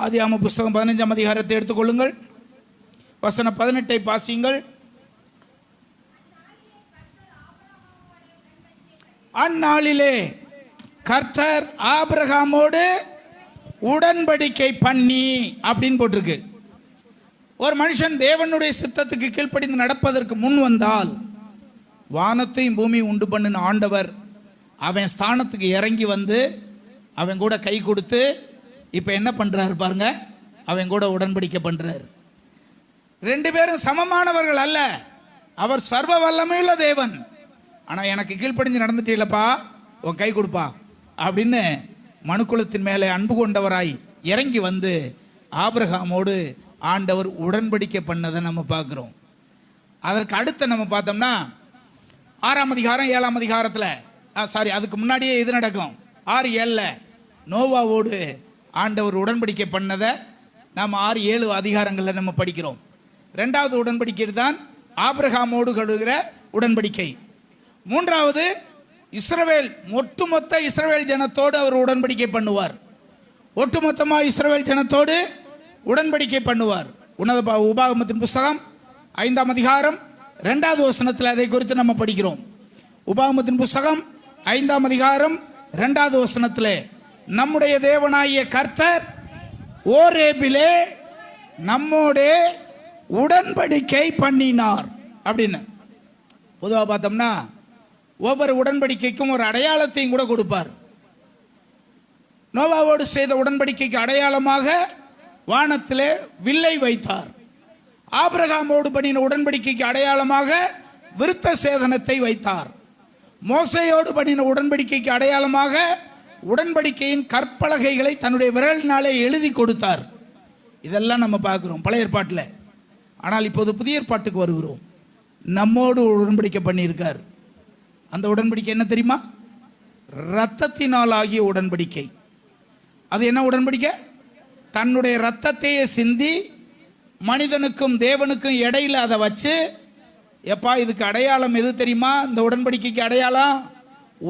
ஆதியாகம புஸ்தகம் 15ஆம் அதிகாரத்தை எடுத்துக்கொள்ளுங்கள். வசனம் 18 வாசியுங்கள். அந்நாளிலே கர்த்தர் ஆபிரகாமோடு உடன்படிக்கை பண்ணி அப்படின்னு போட்டிருக்கு. ஒரு மனுஷன் தேவனுடைய சித்தத்துக்கு கீழ்ப்படிந்து நடப்பதற்கு முன் வந்தால் வானத்தையும் பூமி உண்டு பண்ணின ஆண்டவர் அவன் ஸ்தானத்துக்கு இறங்கி வந்து அவன் கூட கை கொடுத்து இப்போ என்ன பண்ணுறாரு பாருங்க, அவன் கூட உடன்படிக்கை பண்ணுறாரு. 2 பேரும் சமமானவர்கள் அல்ல. அவர் சர்வ வல்லமையுள்ள தேவன். ஆனால் எனக்கு கீழ்ப்படிஞ்சு நடந்துட்டீங்களப்பா, உன் கை கொடுப்பா அப்படின்னு மனுக்குலத்தின் மேலே அன்பு கொண்டவராய் இறங்கி வந்து ஆபிரகாமோடு ஆண்டவர் உடன்படிக்கை பண்ணதை நம்ம பார்க்குறோம். அதற்கு அடுத்து நம்ம பார்த்தோம்னா 6ஆம் அதிகாரம் 7ஆம் அதிகாரத்தில் அதுக்கு முன்னாடியே இது நடக்கும். 6:7 நோவாவோடு ஆண்டவர் உடன்படிக்கை பண்ணதை நாம் 6-7 அதிகாரங்களில் நம்ம படிக்கிறோம். 2வது உடன்படிக்கை தான் ஆபிரகாமோடு கொள்ளுகிற உடன்படிக்கை. 3வது இஸ்ரவேல், ஒட்டுமொத்த இஸ்ரவேல் ஜனத்தோடு அவர் உடன்படிக்கை பண்ணுவார். ஒட்டுமொத்தமாக இஸ்ரவேல் ஜனத்தோடு உடன்படிக்கை பண்ணுவார். உபாகமத்தின் புஸ்தகம் 5ஆம் அதிகாரம் 2வது வசனத்தில் அதை குறித்து நம்ம படிக்கிறோம். உபாகமத்தின் புஸ்தகம் 5ஆம் அதிகாரம் 2வது வசனத்தில் நம்முடைய தேவனாகிய கர்த்தர் ஓரேபிலே நம்மோட உடன்படிக்கை பண்ணினார் அப்படின்னு. பொதுவாக பார்த்தோம்னா ஒவ்வொரு உடன்படிக்கைக்கும் ஒரு அடையாளத்தையும் கூட கொடுப்பார். நோவாவோடு செய்த உடன்படிக்கைக்கு அடையாளமாக வானத்திலே வில்லை வைத்தார். ஆபிரகாமோடு பண்ணின உடன்படிக்கைக்கு அடையாளமாக விருத்த சேதனத்தை வைத்தார். மோசையோடு பண்ணின உடன்படிக்கைக்கு அடையாளமாக உடன்படிக்கையின் கற்பலகைகளை தன்னுடைய விரலினாலே எழுதி கொடுத்தார். இதெல்லாம் நம்ம பார்க்கிறோம் பழைய ஏற்பாட்டில். ஆனால் இப்போது புதிய ஏற்பாட்டுக்கு வருகிறோம். நம்மோடு உடன்படிக்கை பண்ணியிருக்கார். அந்த உடன்படிக்கை என்ன தெரியுமா? இரத்தத்தினால் ஆகிய உடன்படிக்கை. அது என்ன உடன்படிக்கை? தன்னுடைய இரத்தத்தையே சிந்தி மனிதனுக்கும் தேவனுக்கும் இடையில அதை வச்சு, எப்பா இதுக்கு அடையாளம் எது தெரியுமா? இந்த உடன்படிக்கைக்கு அடையாளம்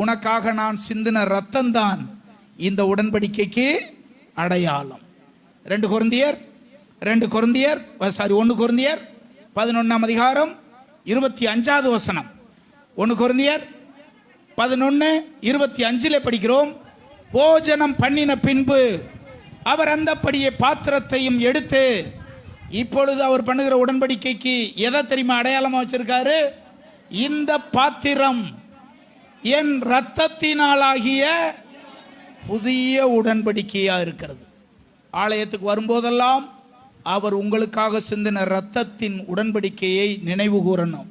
உனக்காக நான் சிந்தின ரத்தம் தான் இந்த உடன்படிக்கைக்கு அடையாளம். 1 கொரிந்தியர் 11ஆம் அதிகாரம் 25வது வசனம். 1 கொரிந்தியர் 11:25 படிக்கிறோம். போஜனம் பண்ணின பின்பு அவர் அந்தப்படியே பாத்திரத்தையும் எடுத்து, இப்பொழுது அவர் பண்ணுகிற உடன்படிக்கைக்கு எதை தெரியுமா அடையாளமா வச்சிருக்காரு? இந்த பாத்திரம் என் இரத்தத்தினாலாகிய புதிய உடன்படிக்கையா இருக்கிறது. ஆலயத்துக்கு வரும்போதெல்லாம் அவர் உங்களுக்காக சிந்தின இரத்தத்தின் உடன்படிக்கையை நினைவு கூறணும்.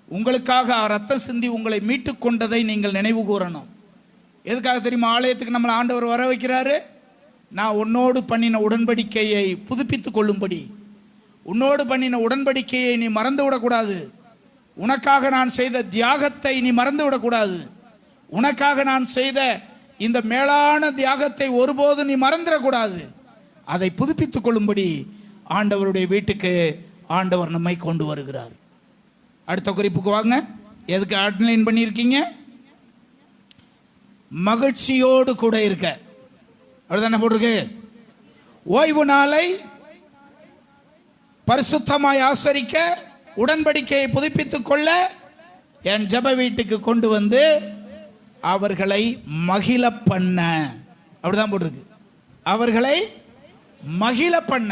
உங்களுக்காக ரத்தம் சிந்தி உங்களை மீட்டு கொண்டதை நீங்கள் நினைவு கூறணும். எதுக்காக தெரியுமா ஆலயத்துக்கு நம்மளை ஆண்டவர் வர வைக்கிறாரு? நான் உன்னோடு பண்ணின உடன்படிக்கையை புதுப்பித்துக் கொள்ளும்படி. உன்னோடு பண்ணின உடன்படிக்கையை நீ மறந்து விடக்கூடாது. உனக்காக நான் செய்த தியாகத்தை நீ மறந்து விடக்கூடாது. உனக்காக நான் செய்த இந்த மேலான தியாகத்தை ஒருபோது நீ மறந்துடக்கூடாது. அதை புதுப்பித்துக் கொள்ளும்படி ஆண்டவருடைய வீட்டுக்கு ஆண்டவர் நம்மை கொண்டு வருகிறார். அடுத்த குறிப்புக்கு வாங்க. எதுக்கு அட்லைன் பண்ணியிருக்கீங்க? மகிழ்ச்சியோடு கூட இருக்க. அப்படிதானே போட்டிருக்கு. ஓய்வு நாளை பரிசுத்தமாய் ஆசரிக்க, உடன்படிக்கையை புதுப்பித்துக் கொள்ள என் ஜெப வீட்டுக்கு கொண்டு வந்து அவர்களை மகிழ பண்ண. அப்படிதான் போட்டிருக்கு. அவர்களை மகிழ பண்ண.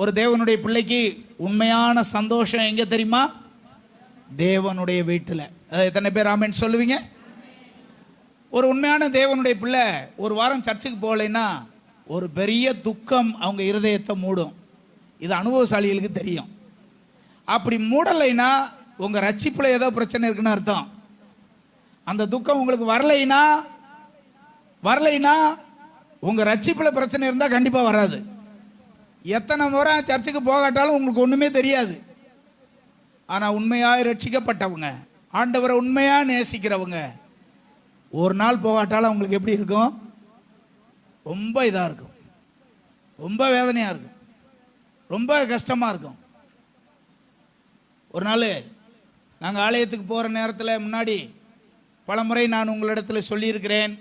ஒரு தேவனுடைய பிள்ளைக்கு உண்மையான சந்தோஷம் எங்க தெரியுமா? தேவனுடைய வீட்டில். எத்தனை பேர் ஆமென் சொல்லுவீங்க? ஒரு உண்மையான தேவனுடைய பிள்ளை ஒரு வாரம் சர்ச்சுக்கு போகலைன்னா ஒரு பெரிய துக்கம் அவங்க இருதயத்தை மூடும். இது அனுபவசாலிகளுக்கு தெரியும். அப்படி மூடலைன்னா உங்க ரட்சிப்புல ஏதோ பிரச்சனை இருக்குன்னு அர்த்தம். அந்த துக்கம் உங்களுக்கு வரலைன்னா உங்க ரட்சிப்புல பிரச்சனை இருந்தா கண்டிப்பா வராது. எத்தனை முறை சர்ச்சுக்கு போகாட்டாலும் உங்களுக்கு ஒண்ணுமே தெரியாது. ஆனா உண்மையாய் ரட்சிக்கப்பட்டவங்க, ஆண்டவரை உண்மையா நேசிக்கிறவங்க, ஒரு நாள் போகாட்டாலும் அவங்களுக்கு எப்படி இருக்கும்? ரொம்ப இதா இருக்கும், ரொம்ப வேதனையா இருக்கும், ரொம்ப கஷ்டமா இருக்கும். ஒரு நாள் நாங்கள் ஆலயத்துக்கு போகிற நேரத்தில் முன்னாடி பல முறை நான் உங்களிடத்தில் சொல்லியிருக்கிறேன்.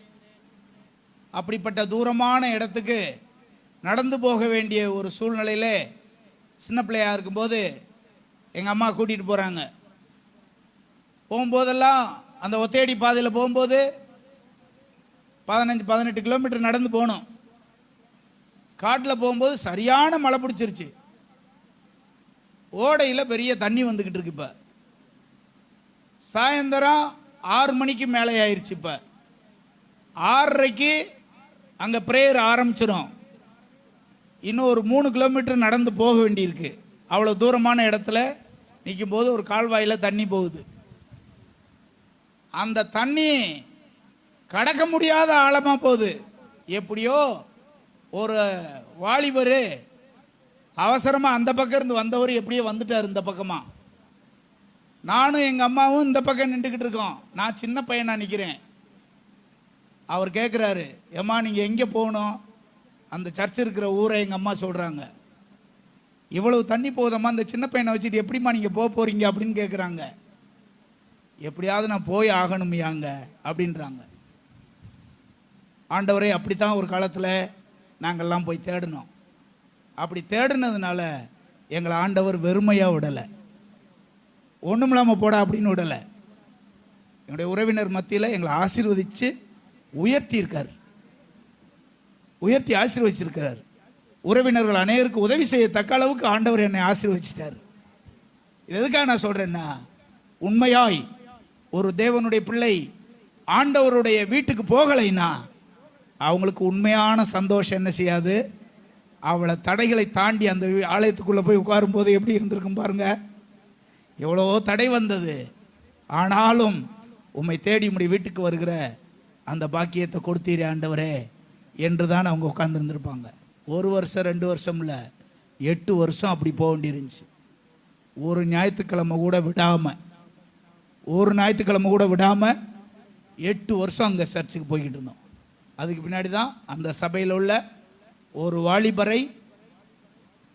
அப்படிப்பட்ட தூரமான இடத்துக்கு நடந்து போக வேண்டிய ஒரு சூழ்நிலையில் சின்ன பிள்ளையாக இருக்கும்போது எங்கள் அம்மா கூட்டிகிட்டு போகிறாங்க. போகும்போதெல்லாம் அந்த ஒத்தையடி பாதையில் போகும்போது 15-18 கிலோமீட்டர் நடந்து போகணும். காட்டில் போகும்போது சரியான மழை பிடிச்சிருச்சு. ஓடையில் பெரிய தண்ணி வந்துக்கிட்டு இருக்கு. இப்போ சாயந்தரம் 6 மணிக்கு மேலே ஆயிடுச்சு. இப்போ 6:30க்கு அங்கே ப்ரேயர் ஆரம்பிச்சிடும். இன்னும் ஒரு 3 கிலோமீட்டர் நடந்து போக வேண்டியிருக்கு. அவ்வளோ தூரமான இடத்துல நிற்கும் போது ஒரு கால்வாயில் தண்ணி போகுது. அந்த தண்ணி கடக்க முடியாத ஆழமாக போகுது. எப்படியோ ஒரு வாலிபர் அவசரமாக அந்த பக்கம் இருந்து வந்தவர் எப்படியோ வந்துட்டார் இந்த பக்கமாக. நானும் எங்கள் அம்மாவும் இந்த பக்கம் நின்றுக்கிட்டு இருக்கோம். நான் சின்ன பையனா நிற்கிறேன். அவர் கேட்குறாரு, ஏம்மா நீங்கள் எங்கே போகணும்? அந்த சர்ச் இருக்கிற ஊரை எங்கள் அம்மா சொல்கிறாங்க. இவ்வளவு தண்ணி போகுதம்மா, அந்த சின்ன பையனை வச்சுட்டு எப்படிம்மா நீங்கள் போக போகிறீங்க அப்படின்னு கேட்குறாங்க. எப்படியாவது நான் போய் ஆகணுமையாங்க அப்படின்றாங்க. ஆண்டவரே, அப்படித்தான் ஒரு காலத்தில் நாங்கள்லாம் போய் தேடினோம். அப்படி தேடினதுனால எங்களை ஆண்டவர் வெறுமையாக விடலை, ஒன்றுமில்லாமல் போடா அப்படின்னு விடலை. என்னுடைய உறவினர் மத்தியில் எங்களை ஆசீர்வதித்து உயர்த்தியிருக்கார், உயர்த்தி ஆசீர்வதிச்சிருக்கிறார். உறவினர்கள் அநேகருக்கு உதவி செய்யத்தக்க அளவுக்கு ஆண்டவர் என்னை ஆசீர்வதிச்சிட்டார். இது எதுக்காக நான் சொல்கிறேன்னா, உண்மையாய் ஒரு தேவனுடைய பிள்ளை ஆண்டவருடைய வீட்டுக்கு போகலைன்னா அவங்களுக்கு உண்மையான சந்தோஷம் என்ன செய்யாது? அவளை தடைகளை தாண்டி அந்த ஆலயத்துக்குள்ளே போய் உட்காரும்போது எப்படி இருந்திருக்கும் பாருங்க. எவ்வளோ தடை வந்தது, ஆனாலும் உம்மை தேடி உம்முடைய வீட்டுக்கு வருகிற அந்த பாக்கியத்தை கொடுத்தீரே ஆண்டவரே என்று தான் அவங்க உட்கார்ந்துருந்துருப்பாங்க. 1 வருஷம் 2 வருஷம் இல்லை, 8 வருஷம் அப்படி போக வேண்டியிருந்துச்சு. ஒரு ஞாயிற்றுக்கிழமை கூட விடாமல் 8 வருஷம் அங்கே சர்ச்சுக்கு போய்கிட்டு இருந்தோம். அதுக்கு பின்னாடி தான் அந்த சபையில் உள்ள ஒரு வாலிபரை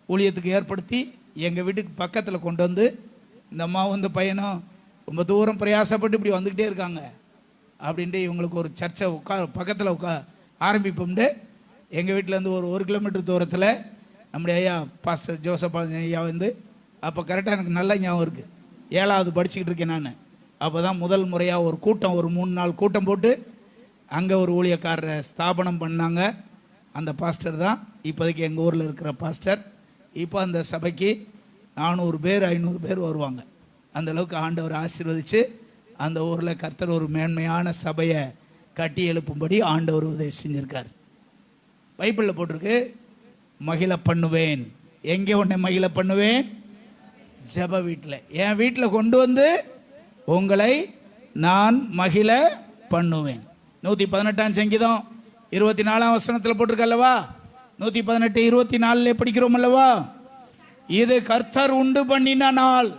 ஊழியத்துக்கு ஏற்படுத்தி எங்கள் வீட்டுக்கு பக்கத்தில் கொண்டு வந்து, இந்த அம்மாவும் இந்த பையனும் ரொம்ப தூரம் பிரயாசப்பட்டு இப்படி வந்துக்கிட்டே இருக்காங்க அப்படின்ட்டு இவங்களுக்கு ஒரு சர்ச்சை பக்கத்தில் ஆரம்பிப்போம்ட்டு எங்கள் வீட்டிலேருந்து ஒரு 1 கிலோமீட்டர் தூரத்தில் நம்முடைய ஐயா பாஸ்டர் ஜோசப் ஐயா வந்து, அப்போ கரெக்டாக எனக்கு நல்ல ஞாபகம் இருக்குது, 7வது படிச்சுக்கிட்டு இருக்கேன் நான். அப்போ தான் முதல் முறையாக ஒரு கூட்டம், ஒரு 3 நாள் கூட்டம் போட்டு அங்கே ஒரு ஊழியக்காரரை ஸ்தாபனம் பண்ணாங்க. அந்த பாஸ்டர் தான் இப்போதைக்கு எங்கள் ஊரில் இருக்கிற பாஸ்டர். இப்போ அந்த சபைக்கு 400 பேர் 500 பேர் வருவாங்க. அந்தளவுக்கு ஆண்டவர் ஆசீர்வதித்து அந்த ஊரில் கர்த்தர் ஒரு மேன்மையான சபையை கட்டி எழுப்பும்படி ஆண்டவர் உதவி செஞ்சுருக்கார். பைபிளில் போட்டிருக்கு, மகிழ பண்ணுவேன். எங்கே உன்னை மகிழ பண்ணுவேன்? ஜெப வீட்டில். என் வீட்டில் கொண்டு வந்து உங்களை நான் மகிழ பண்ணுவேன். 118ஆம் சங்கீதம் 24ஆம் வசனத்தில் போட்டிருக்கல்லவா? 118 24 படிக்கிறோம் அல்லவா? இது கர்த்தர் உண்டு பண்ணின நாள்.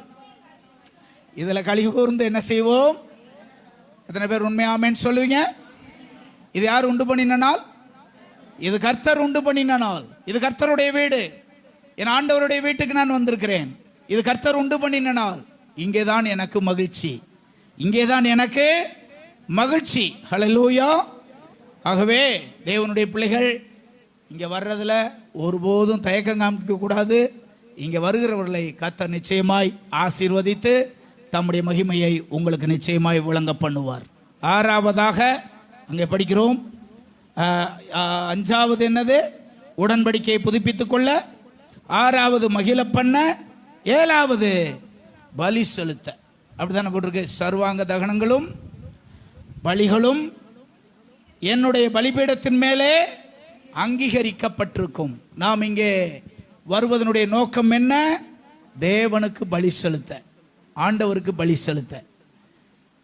இதில் களி கூர்ந்து என்ன செய்வோம்? எத்தனை பேர் உண்மையாமேன்னு சொல்லுவீங்க? இது யார் உண்டு பண்ணின நாள்? இது கர்த்தர் உண்டு பண்ணின நாள். இது கர்த்தருடைய வீடு. என் ஆண்டவருடைய வீட்டுக்கு நான் வந்திருக்கிறேன். இது கர்த்தர் உண்டு பண்ணின நாள். இங்கே தான் எனக்கு மகிழ்ச்சி, இங்கே தான் எனக்கு மகிழ்ச்சி. ஹல்லேலூயா. ஆகவே தேவனுடைய பிள்ளைகள் இங்கே வர்றதுல ஒருபோதும் தயக்கம் காமிக்க கூடாது. இங்கே வருகிறவர்களை கர்த்தர் நிச்சயமாய் ஆசீர்வதித்து தம்முடைய மகிமையை உங்களுக்கு நிச்சயமாய் விளங்க பண்ணுவார். 6வதாக அங்கே படிக்கிறோம். 5வது என்னது? உடன்படிக்கையை புதுப்பித்துக் கொள்ள. 6வது மகிழ பண்ண. 7வது பலி செலுத்த. அப்படித்தானே போட்டிருக்கு. சர்வாங்க தகனங்களும் பலிகளும் என்னுடைய பலிபீடத்தின் மேலே அங்கீகரிக்கப்பட்டிருக்கும். நாம் இங்கே வருவதனுடைய நோக்கம் என்ன? தேவனுக்கு பலி செலுத்த, ஆண்டவருக்கு பலி செலுத்த.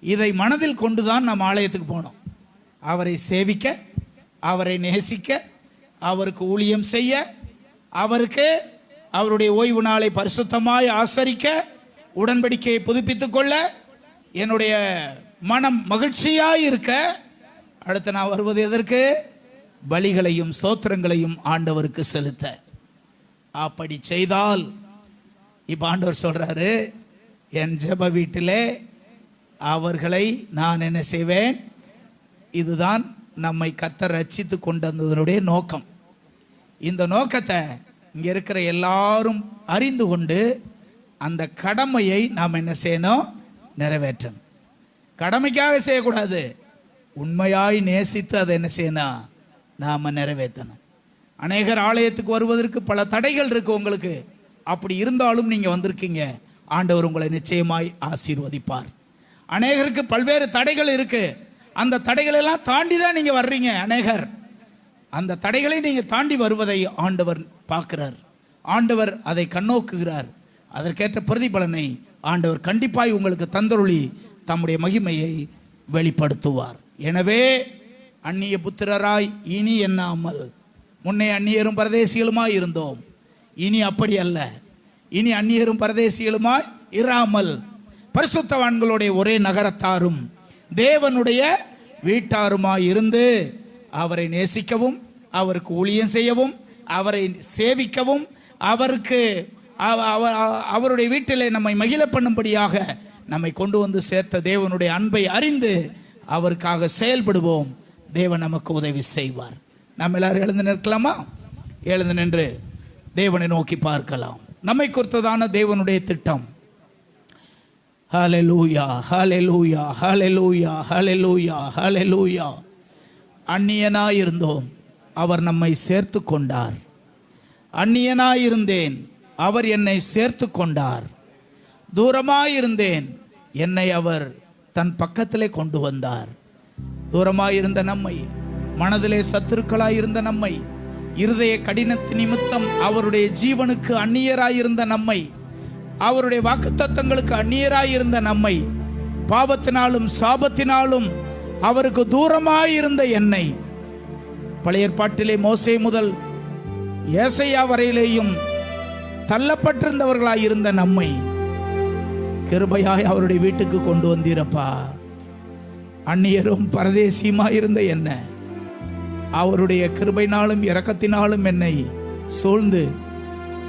இதை மனதில் கொண்டுதான் நாம் ஆலயத்துக்கு போனோம். அவரை சேவிக்க, அவரை நேசிக்க, அவருக்கு ஊழியம் செய்ய, அவருக்கு அவருடைய ஓய்வு நாளை பரிசுத்தமாய் ஆசரிக்க, உடன்படிக்கையை புதுப்பித்துக் கொள்ள, என்னுடைய மனம் மகிழ்ச்சியாய் இருக்க. அடுத்து நான் வருவது எதற்கு? பலிகளையும் ஸ்தோத்திரங்களையும் ஆண்டவருக்கு செலுத்த. அப்படி செய்தால் இப்ப ஆண்டவர் சொல்றாரு, என் ஜெப வீட்டிலே அவர்களை நான் என்ன செய்வேன்? இதுதான் நம்மை கர்த்தர் ரட்சித்து கொண்டு வந்ததனுடைய நோக்கம். இந்த நோக்கத்தை இங்க இருக்கிற எல்லாரும் அறிந்து கொண்டு அந்த கடமையை நாம் என்ன செய்யணும்? நிறைவேற்றணும். கடமைக்காக செய்யக்கூடாது, உண்மையாய் நேசித்து அதை என்ன செய்யணும்? நாம நிறைவேற்றணும். அநேகர் ஆலயத்துக்கு வருவதற்கு பல தடைகள் இருக்கு உங்களுக்கு. அப்படி இருந்தாலும் நீங்க வந்திருக்கீங்க, ஆண்டவர் உங்களை நிச்சயமாய் ஆசீர்வதிப்பார். அநேகருக்கு பல்வேறு தடைகள் இருக்கு, அந்த தடைகளை எல்லாம் தாண்டி தான் நீங்க வர்றீங்க. அநேகர் அந்த தடைகளை நீங்க தாண்டி வருவதை ஆண்டவர் பார்க்கிறார், ஆண்டவர் அதை கண்ணோக்குகிறார். அதற்கேற்ற பிரதிபலனை ஆண்டவர் கண்டிப்பாய் உங்களுக்கு தந்தருளி தம்முடைய மகிமையை வெளிப்படுத்துவார். எனவே அந்நிய புத்திரராய் இனி எண்ணாமல், முன்னே அந்நியரும் பரதேசிகளுமாய் இருந்தோம், இனி அப்படி அல்ல. இனி அந்நியரும் பரதேசிகளுமாய் இராமல் பரிசுத்தவான்களுடைய ஒரே நகரத்தாரும் தேவனுடைய வீட்டாருமாய் இருந்து அவரை நேசிக்கவும், அவருக்கு ஊழியம் செய்யவும், அவரை சேவிக்கவும், அவருக்கு அவருடைய வீட்டிலே நம்மை மகிழ பண்ணும்படியாக நம்மை கொண்டு வந்து சேர்த்த தேவனுடைய அன்பை அறிந்து அவருக்காக செயல்படுவோம். தேவன் நமக்கு உதவி செய்வார். நாம் எல்லாரும் எழுந்து நிற்கலாமா? எழுந்து நின்று தேவனை நோக்கி பார்க்கலாம். நம்மை குறித்ததான தேவனுடைய திட்டம். ஹல்லேலூயா, ஹல்லேலூயா, ஹல்லேலூயா, ஹல்லேலூயா, ஹல்லேலூயா. அந்நியனாயிருந்தோம், அவர் நம்மை சேர்த்து கொண்டார். அந்நியனாயிருந்தேன், அவர் என்னை சேர்த்து கொண்டார். தூரமாயிருந்தேன், என்னை அவர் தன் பக்கத்திலே கொண்டு வந்தார். தூரமாயிருந்த நம்மை, மனதிலே சத்துருக்களாயிருந்த நம்மை, இருதய கடினத்து நிமித்தம் அவருடைய ஜீவனுக்கு அந்நியராயிருந்த நம்மை, அவருடைய வாக்குத்தத்தங்களுக்கு அந்நியராயிருந்த நம்மை, பாவத்தினாலும் சாபத்தினாலும் அவருக்கு தூரமாயிருந்த என்னை, பழைய ஏற்பாட்டிலே மோசே முதல் ஏசாயா வரையிலேயும் தள்ளப்பட்டிருந்தவர்களாயிருந்த நம்மை கிருபையாய் அவருடைய வீட்டுக்கு கொண்டு வந்தீரப்பா. அந்நியரும் பரதேசியுமாயிருந்த என்ன அவருடைய கிருபையினாலும் இரக்கத்தினாலும் என்னை சூழ்ந்து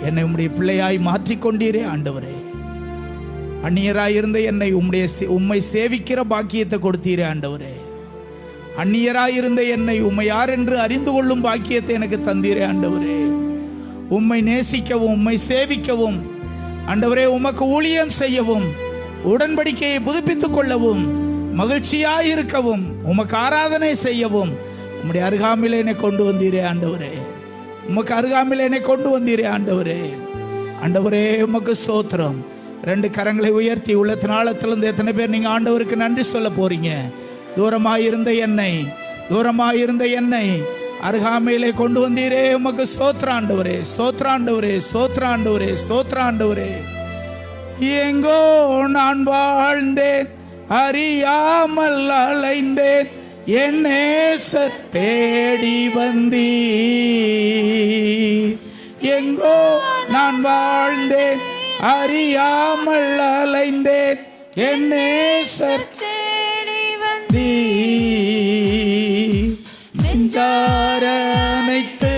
என்னை உம்முடைய பிள்ளையாய் மாற்றிக்கொண்டீரே ஆண்டவரே. அந்நியராயிருந்த என்னை உம்மை சேவிக்கிற பாக்கியத்தை கொடுத்தீரே ஆண்டவரே. அந்நியராயிருந்த என்னை உம்மை யார் என்று அறிந்து கொள்ளும் பாக்கியத்தை எனக்கு தந்தீரே ஆண்டவரே. உம்மை நேசிக்கவும், உம்மை சேவிக்கவும் ஆண்டவரே, உமக்கு ஊழியம் செய்யவும், உடன்படிக்கையை புதுப்பித்துக் கொள்ளவும், மகிழ்ச்சியாயிருக்கவும், உமக்கு ஆராதனை செய்யவும் உம்முடைய அருகாமையிலே என்னை கொண்டு வந்தீரே ஆண்டவரே. உமக்கு அருகாமையிலே என்னை கொண்டு வந்தீரே ஆண்டவரே. ஆண்டவரே உமக்கு ஸ்தோத்திரம். 2 கரங்களை உயர்த்தி உள்ளத்தின் ஆழத்திலிருந்து எத்தனை பேர் நீங்க ஆண்டவருக்கு நன்றி சொல்ல போறீங்க? தூரமாயிருந்த என்னை அருகாமையிலே கொண்டு வந்தீரே, உமக்கு ஸ்தோத்திராண்டவரே, ஸ்தோத்திராண்டவரே, ஸ்தோத்திராண்டவரே, ஸ்தோத்திராண்டவரே. எங்கோ நான் வாழ்ந்தேன், அறியாமல் அலைந்தேன், என் நேசர் தேடி வந்தீர். எங்கோ நான் வாழ்ந்தேன், அறியாமல் அலைந்தேன், என் நேசர் தேடி வந்தீர். நெஞ்சார அணைத்து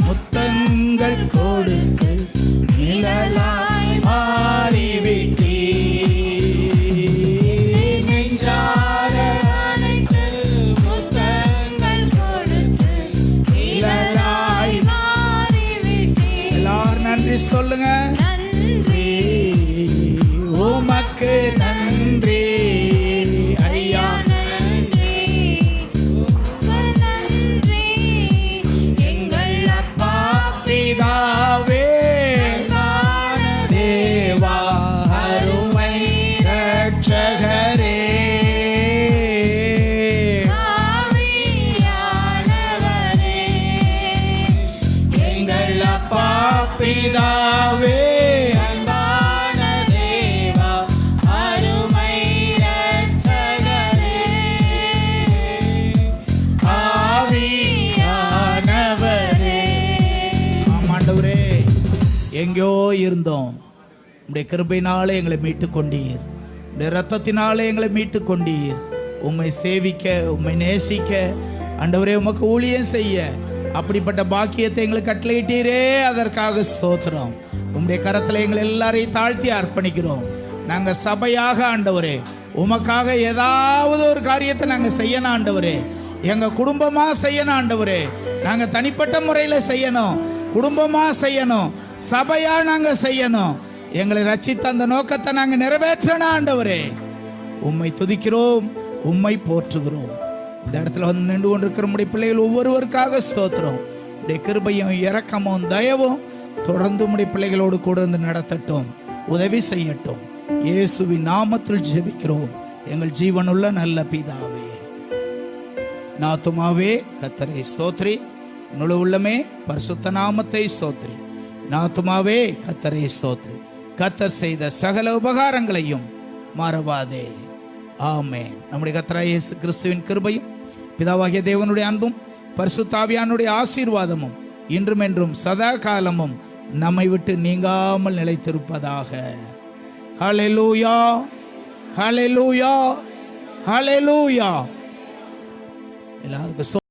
முத்தங்கள் கொடுத்து நிழலாய் மாறிவிட்டீர். நெஞ்சார அணைத்து முத்தங்கள் கொடுத்து நிழலாய் மாறிவிட்டீர். எல்லாரும் நன்றி சொல்லுங்க. நன்றி, உமக்கு நன்றி ஐயா. பிதாவே, அன்பான தேவா, அருமை இரட்சகரே, ஆவியானவரே. ஆண்டவரே, எங்கோ இருந்தோம், உம்முடைய கிருபையினாலே எங்களை மீட்டு கொண்டீர், உம்முடைய இரத்தத்தினாலே எங்களை மீட்டு கொண்டீர். உம்மை சேவிக்க, உம்மை நேசிக்க ஆண்டவரே, உமக்கு ஊழியம் செய்ய அப்படிப்பட்ட பாக்கியத்தை எங்களுக்கு கட்டளையிட்டீரே, அதற்காக ஸ்தோத்திரம். உம்முடைய கரத்தில் எங்களை எல்லாரையும் தாழ்த்தி அர்ப்பணிக்கிறோம். நாங்கள் சபையாக ஆண்டவரே உமக்காக ஏதாவது ஒரு காரியத்தை நாங்கள் செய்யணும் ஆண்டவரே. எங்கள் குடும்பமாக செய்யணும் ஆண்டவரே. நாங்கள் தனிப்பட்ட முறையில் செய்யணும், குடும்பமாக செய்யணும், சபையாக நாங்கள் செய்யணும். எங்களை ரட்சித்த அந்த நோக்கத்தை நாங்கள் நிறைவேற்றணும் ஆண்டவரே. உம்மை துதிக்கிறோம், உம்மை போற்றுகிறோம். இந்த இடத்துல வந்து நின்று கொண்டிருக்கிற நம்முடைய பிள்ளைகள் ஒவ்வொருவருக்காக ஸ்தோத்திரம். உடைய கிருபையும் இரக்கமும் தயவும் தொடர்ந்து நம்முடைய பிள்ளைகளோடு கூட இருந்து நடத்தட்டும், உதவி செய்யட்டும். இயேசுவின் நாமத்தில் ஜெபிக்கிறோம் எங்கள் ஜீவனுள்ள நல்ல பிதாவே. நாத்துமாவே கர்த்தரை ஸ்தோத்ரி, முழு உள்ளமே பரிசுத்த நாமத்தை ஸ்தோத்ரி. நாத்துமாவே கர்த்தரை ஸ்தோத்ரி, கர்த்தர் செய்த சகல உபகாரங்களையும் மறவாதே. ஆமென். நம்முடைய கர்த்தராகிய இயேசு கிறிஸ்துவின் கிருபையும் பிதாவாகிய தேவனுடைய அன்பும் பரிசுத்த ஆவியானுடைய ஆசீர்வாதமும் இன்றும் என்றும் சதா காலமும் நம்மை விட்டு நீங்காமல் நிலைத்திருப்பதாக. ஹல்லேலூயா, ஹல்லேலூயா, ஹல்லேலூயா. எல்லாருக்கும்